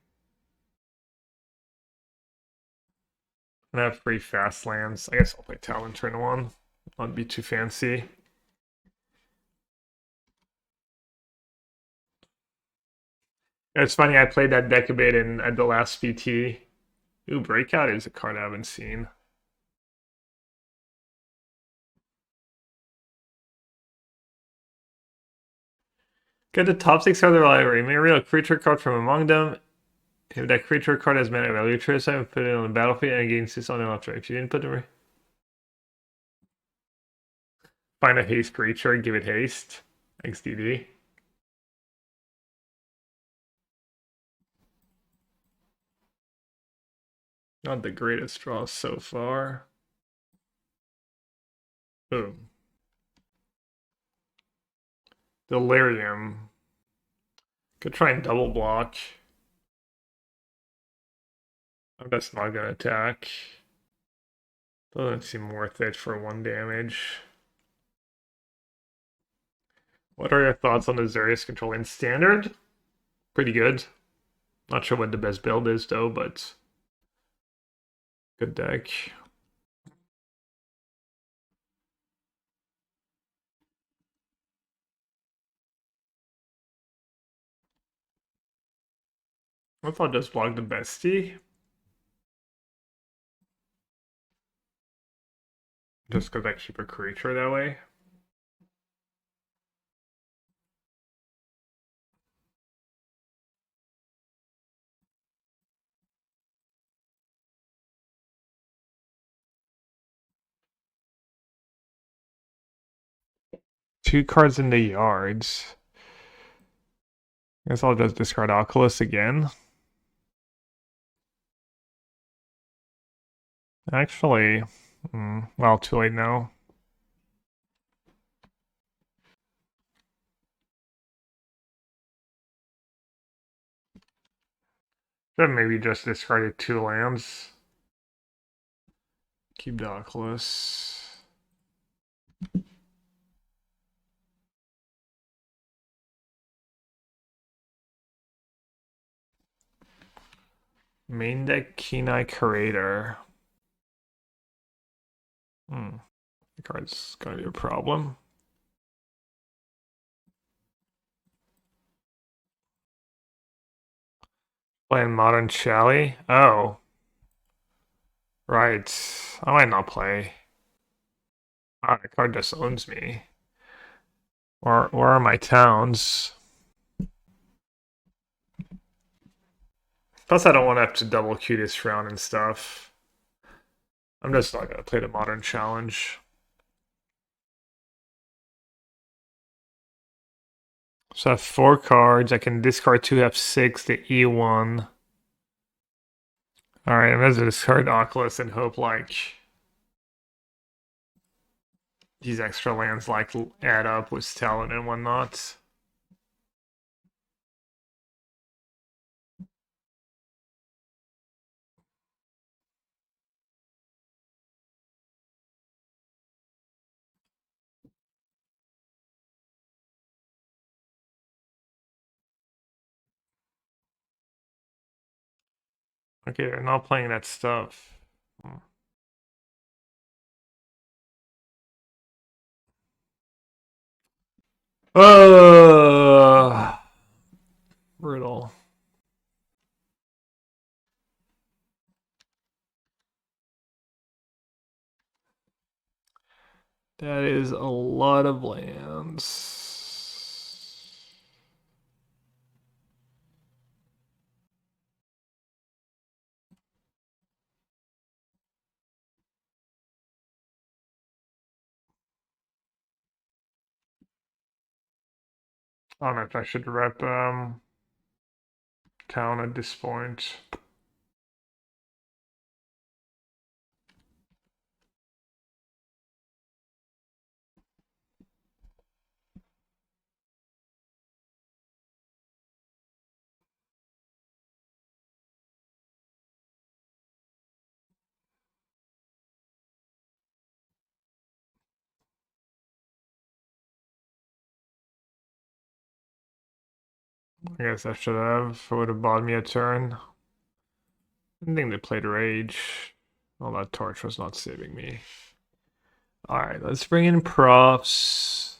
And I have 3 fast lands. I guess I'll play talent turn 1. Not be too fancy. It's funny, I played that deck a bit at the last VT. Ooh, Breakout is a card I haven't seen. Get the top 6 cards of the library. May reveal a creature card from among them. If that creature card has mana value, choose time, put it on the battlefield and gain 6 on the left turn. If you didn't put them, find a haste creature, give it haste. XDD. Not the greatest draw so far. Boom. Delirium. Could try and double block. I'm just not gonna attack. Doesn't seem worth it for 1 damage. What are your thoughts on the Zerius control in standard? Pretty good. Not sure what the best build is though, but good deck. I thought just block the bestie. Just because I keep a creature that way. Two cards in the yards. I guess I'll just discard Oculus again. Actually, well, too late now. Should maybe just discarded 2 lands. Keep the Oculus. Main deck Kenai Curator. The card's gonna be a problem. Playing Modern Chally? Oh. Right. I might not play. Ah, the card just owns me. Where are my towns? Plus, I don't want to have to double queue this round and stuff. I'm just not gonna play the Modern Challenge. So I have 4 cards. I can discard 2, have 6, the E1. Alright, I'm gonna discard Oculus and hope like these extra lands like add up with talent and whatnot. Okay, they're not playing that stuff. Brutal. That is a lot of lands. I don't know if I should rep town at this point. I guess I should have. It would have bought me a turn. I didn't think they played Rage. Well, that torch was not saving me. Alright, let's bring in Profs.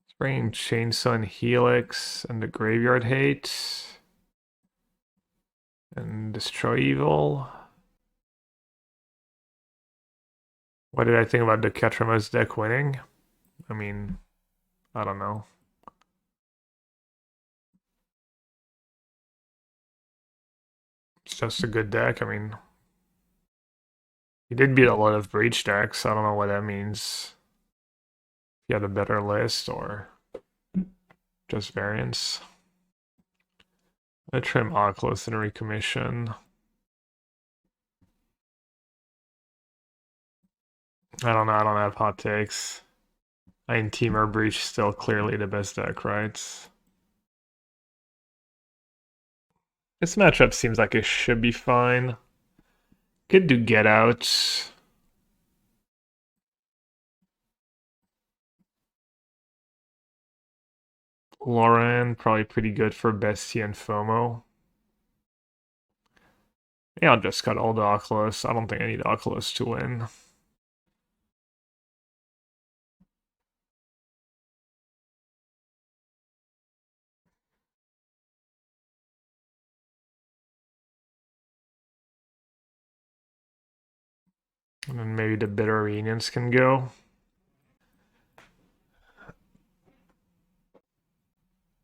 Let's bring in Chainsaw and Helix and the Graveyard Hate. And Destroy Evil. What did I think about the Ketramas deck winning? I mean, I don't know. It's just a good deck. I mean, he did beat a lot of Breach decks. I don't know what that means. If he had a better list or just variance. I trim Oculus and Recommission. I don't know. I don't have hot takes. I mean, Teamer Breach still clearly the best deck, right? This matchup seems like it should be fine. Could do Get Out. Loran, probably pretty good for Bestie and FOMO. Yeah, I'll just cut all the Oculus. I don't think I need Oculus to win. And then maybe the Bitter Reunions can go.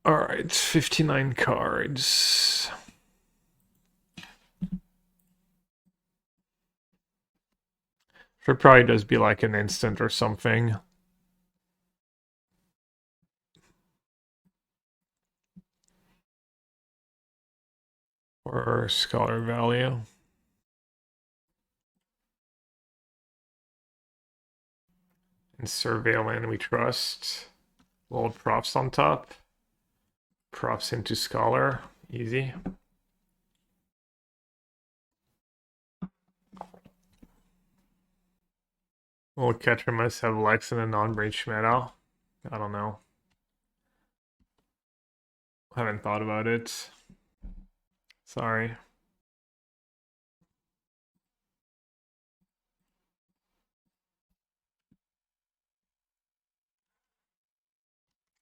Alright, 59 cards. Should probably just be like an instant or something. Or Scholar value. And Surveillant we trust. Little props on top. Props into Scholar. Easy. Will Catcher must have Lex in a non-breach meta. I don't know. Haven't thought about it. Sorry.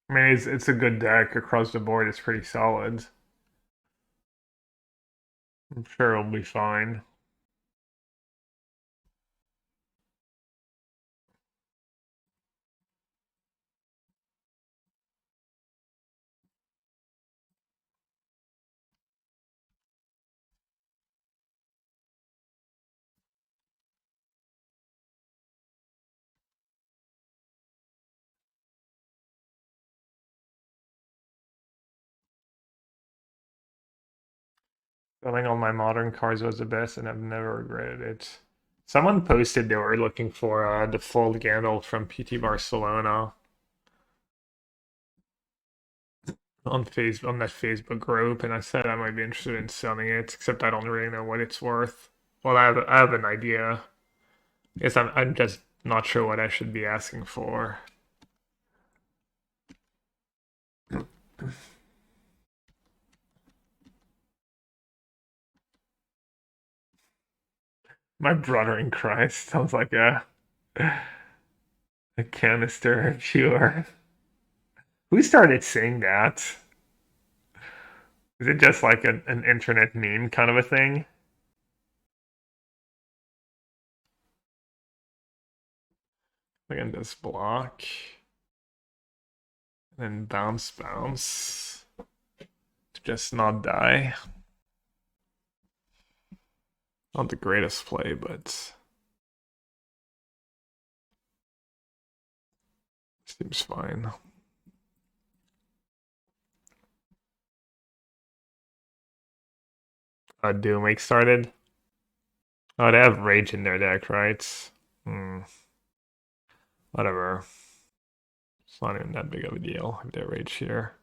I mean, it's a good deck across the board. It's pretty solid. I'm sure it'll be fine. Selling all my modern cards was the best, and I've never regretted it. Someone posted they were looking for the full Gandalf from PT Barcelona on that Facebook group, and I said I might be interested in selling it, except I don't really know what it's worth. Well, I have an idea. I guess I'm just not sure what I should be asking for. My brother in Christ sounds like a canister of pure. Who started saying that? Is it just like an internet meme kind of a thing? I can just block. And then bounce. To just not die. Not the greatest play, but seems fine. Doom Wake started. Oh, they have Rage in their deck, right? Whatever. It's not even that big of a deal if they Rage here.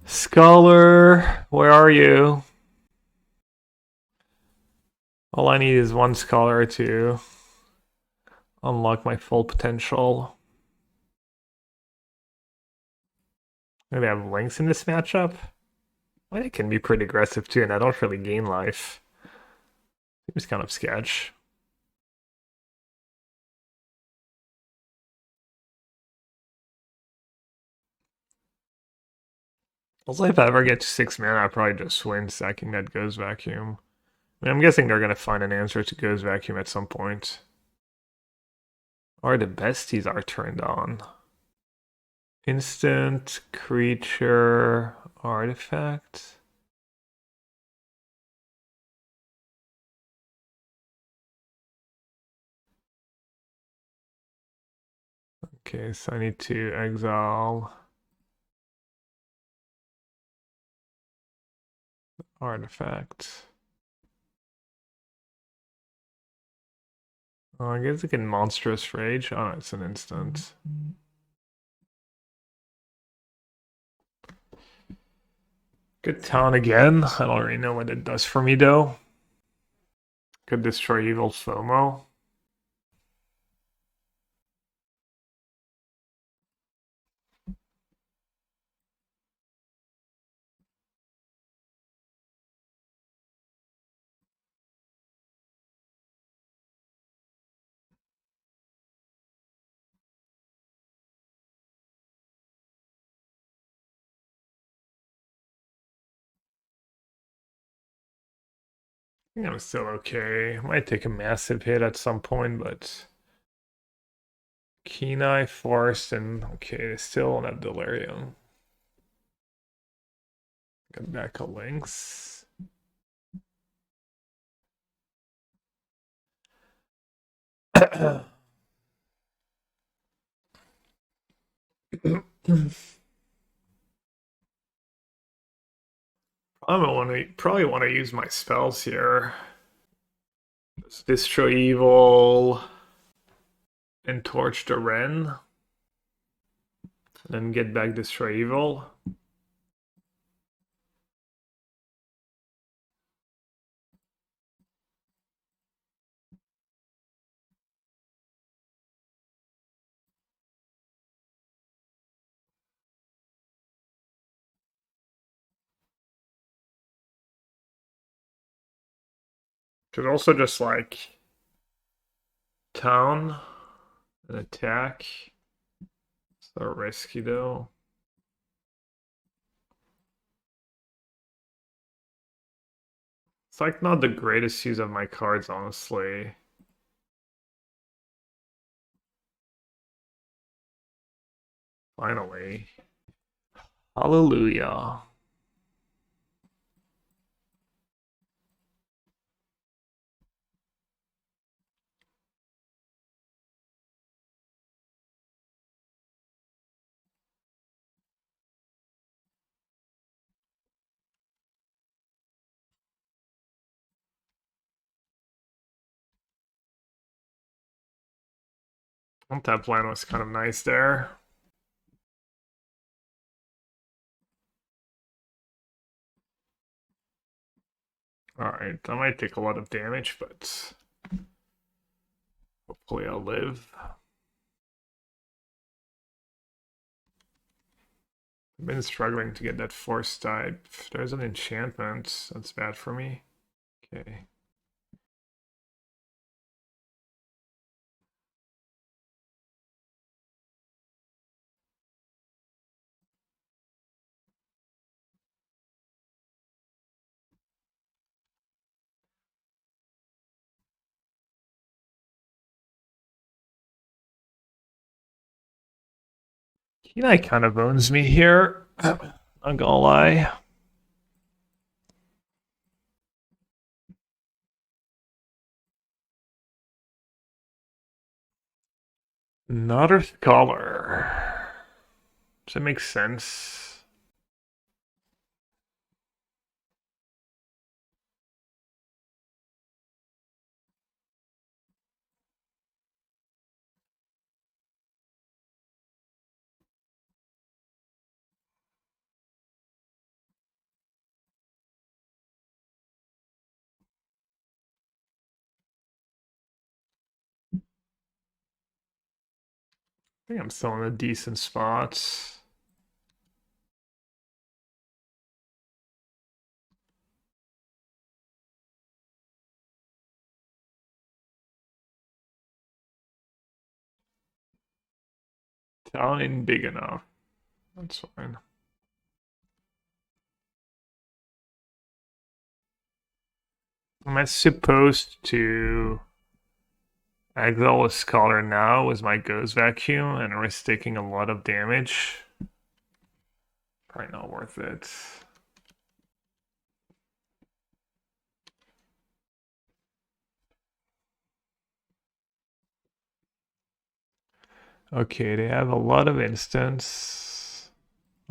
Scholar, where are you? All I need is one scholar to unlock my full potential. Maybe I have links in this matchup. Well, it can be pretty aggressive too, and I don't really gain life. Seems kind of sketch. Also, if I ever get to 6 mana, I'll probably just win sacking that Goes Vacuum. I mean, I'm guessing they're going to find an answer to Goes Vacuum at some point. Or the besties are turned on. Instant, creature, artifact. Okay, so I need to exile artifact. Oh, I guess it can Monstrous Rage. Oh, it's an instant. Good town again. I don't really know what it does for me though. Could destroy evil FOMO. I think I'm still okay. Might take a massive hit at some point, but Kenai, Forest, and okay, they still don't have Delirium. Got back a Lynx. Probably want to use my spells here. Just Destroy Evil and Torch the Ren. And then get back Destroy Evil. Could also just like town and attack. So risky though. It's like not the greatest use of my cards, honestly. Finally. Hallelujah. Untap land was kind of nice there. Alright, I might take a lot of damage, but hopefully I'll live. I've been struggling to get that force type. There's an enchantment. That's bad for me. Okay. Kenai kind of owns me here. Not gonna lie. Not a scholar. Does that make sense? think I'm still in a decent spot. Town ain't big enough. That's fine. Am I supposed to exile a Scholar now with my Ghost Vacuum and risk taking a lot of damage? Probably not worth it. Okay, they have a lot of instants.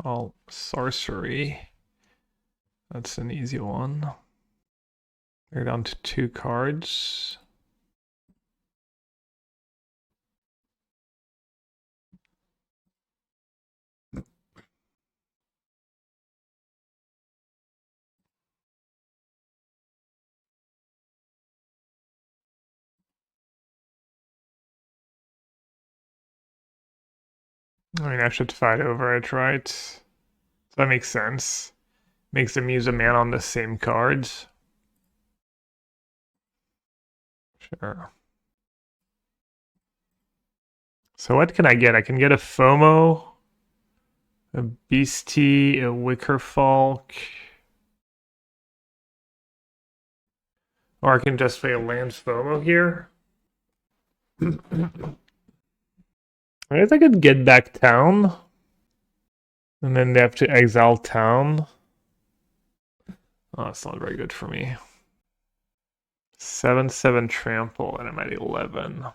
Oh, sorcery. That's an easy one. They're down to 2 cards. I mean, I should fight over it, right? So that makes sense. Makes them use a mana on the same cards. Sure. So what can I get? I can get a FOMO, a Beastie, a Wickerfalk. Or I can just play a Lance FOMO here. I guess I could get back town. And then they have to exile town. Oh, that's not very good for me. 7/7 trample, and I'm at 11.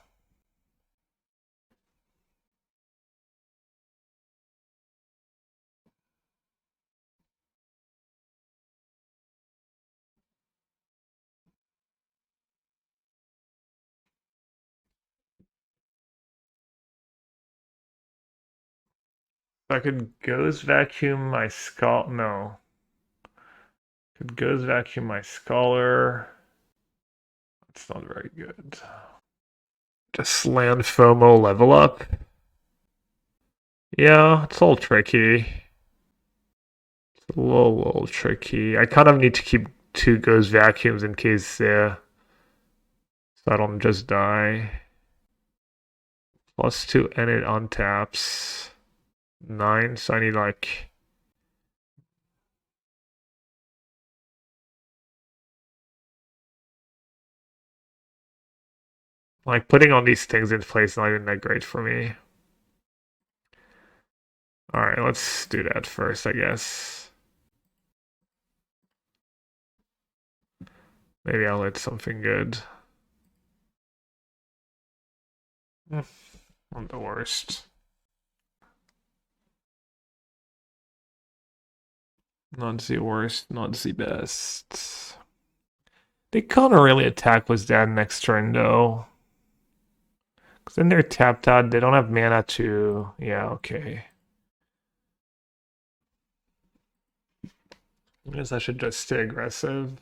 I could Ghost Vacuum my No. Could Ghost Vacuum my Scholar. That's not very good. Just land FOMO level up. Yeah, it's all tricky. It's a little tricky. I kind of need to keep 2 Ghost Vacuums in case so I don't just die. +2 and it untaps. 9, so I need like... Like, putting all these things in place is not even that great for me. Alright, let's do that first, I guess. Maybe I'll hit something good. Not the worst. Not the worst, not the best. They can't really attack with that next turn, though. Because then they're tapped out, they don't have mana to... Yeah, okay. I guess I should just stay aggressive.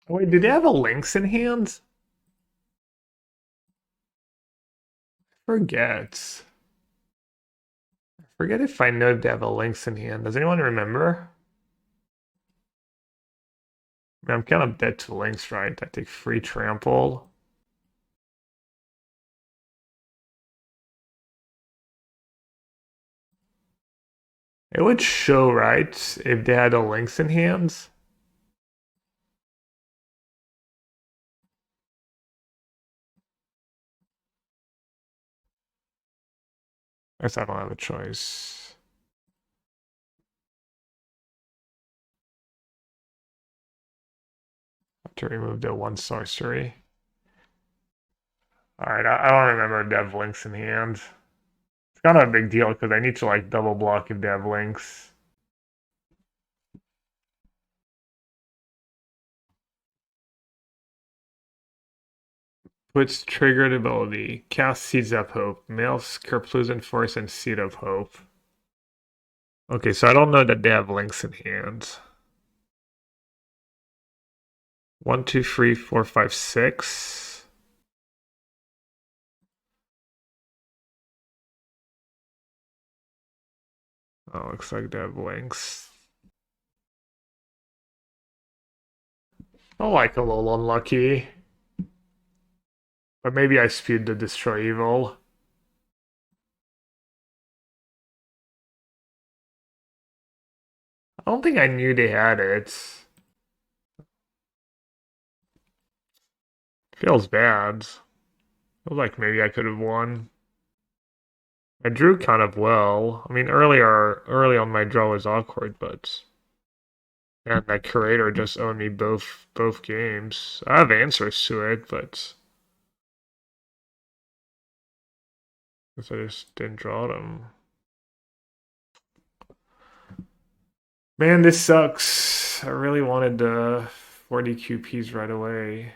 Oh, wait, do they have a Lynx in hand? Forget if I know if they have a Lynx in hand. Does anyone remember? I mean, I'm kind of dead to Lynx, right? I take free trample. It would show, right, if they had a Lynx in hand. I guess I don't have a choice. Have to remove the 1 sorcery. Alright, I don't remember if they have Lynx in hand. It's kind of a big deal because I need to like double block if they have Lynx. Puts triggered ability. Cast Seeds of Hope. Mails Kerplusen Force and Seed of Hope. Okay, so I don't know that they have links in hand. 1, 2, 3, 4, 5, 6. Oh, looks like they have links. I like a little unlucky. But maybe I spewed the Destroy Evil. I don't think I knew they had it. Feels bad. Feels like maybe I could have won. I drew kind of well. I mean, early on my draw was awkward, but and that curator just owned me both games. I have answers to it, but guess I just didn't draw them. Man, this sucks. I really wanted the 40 QPs right away.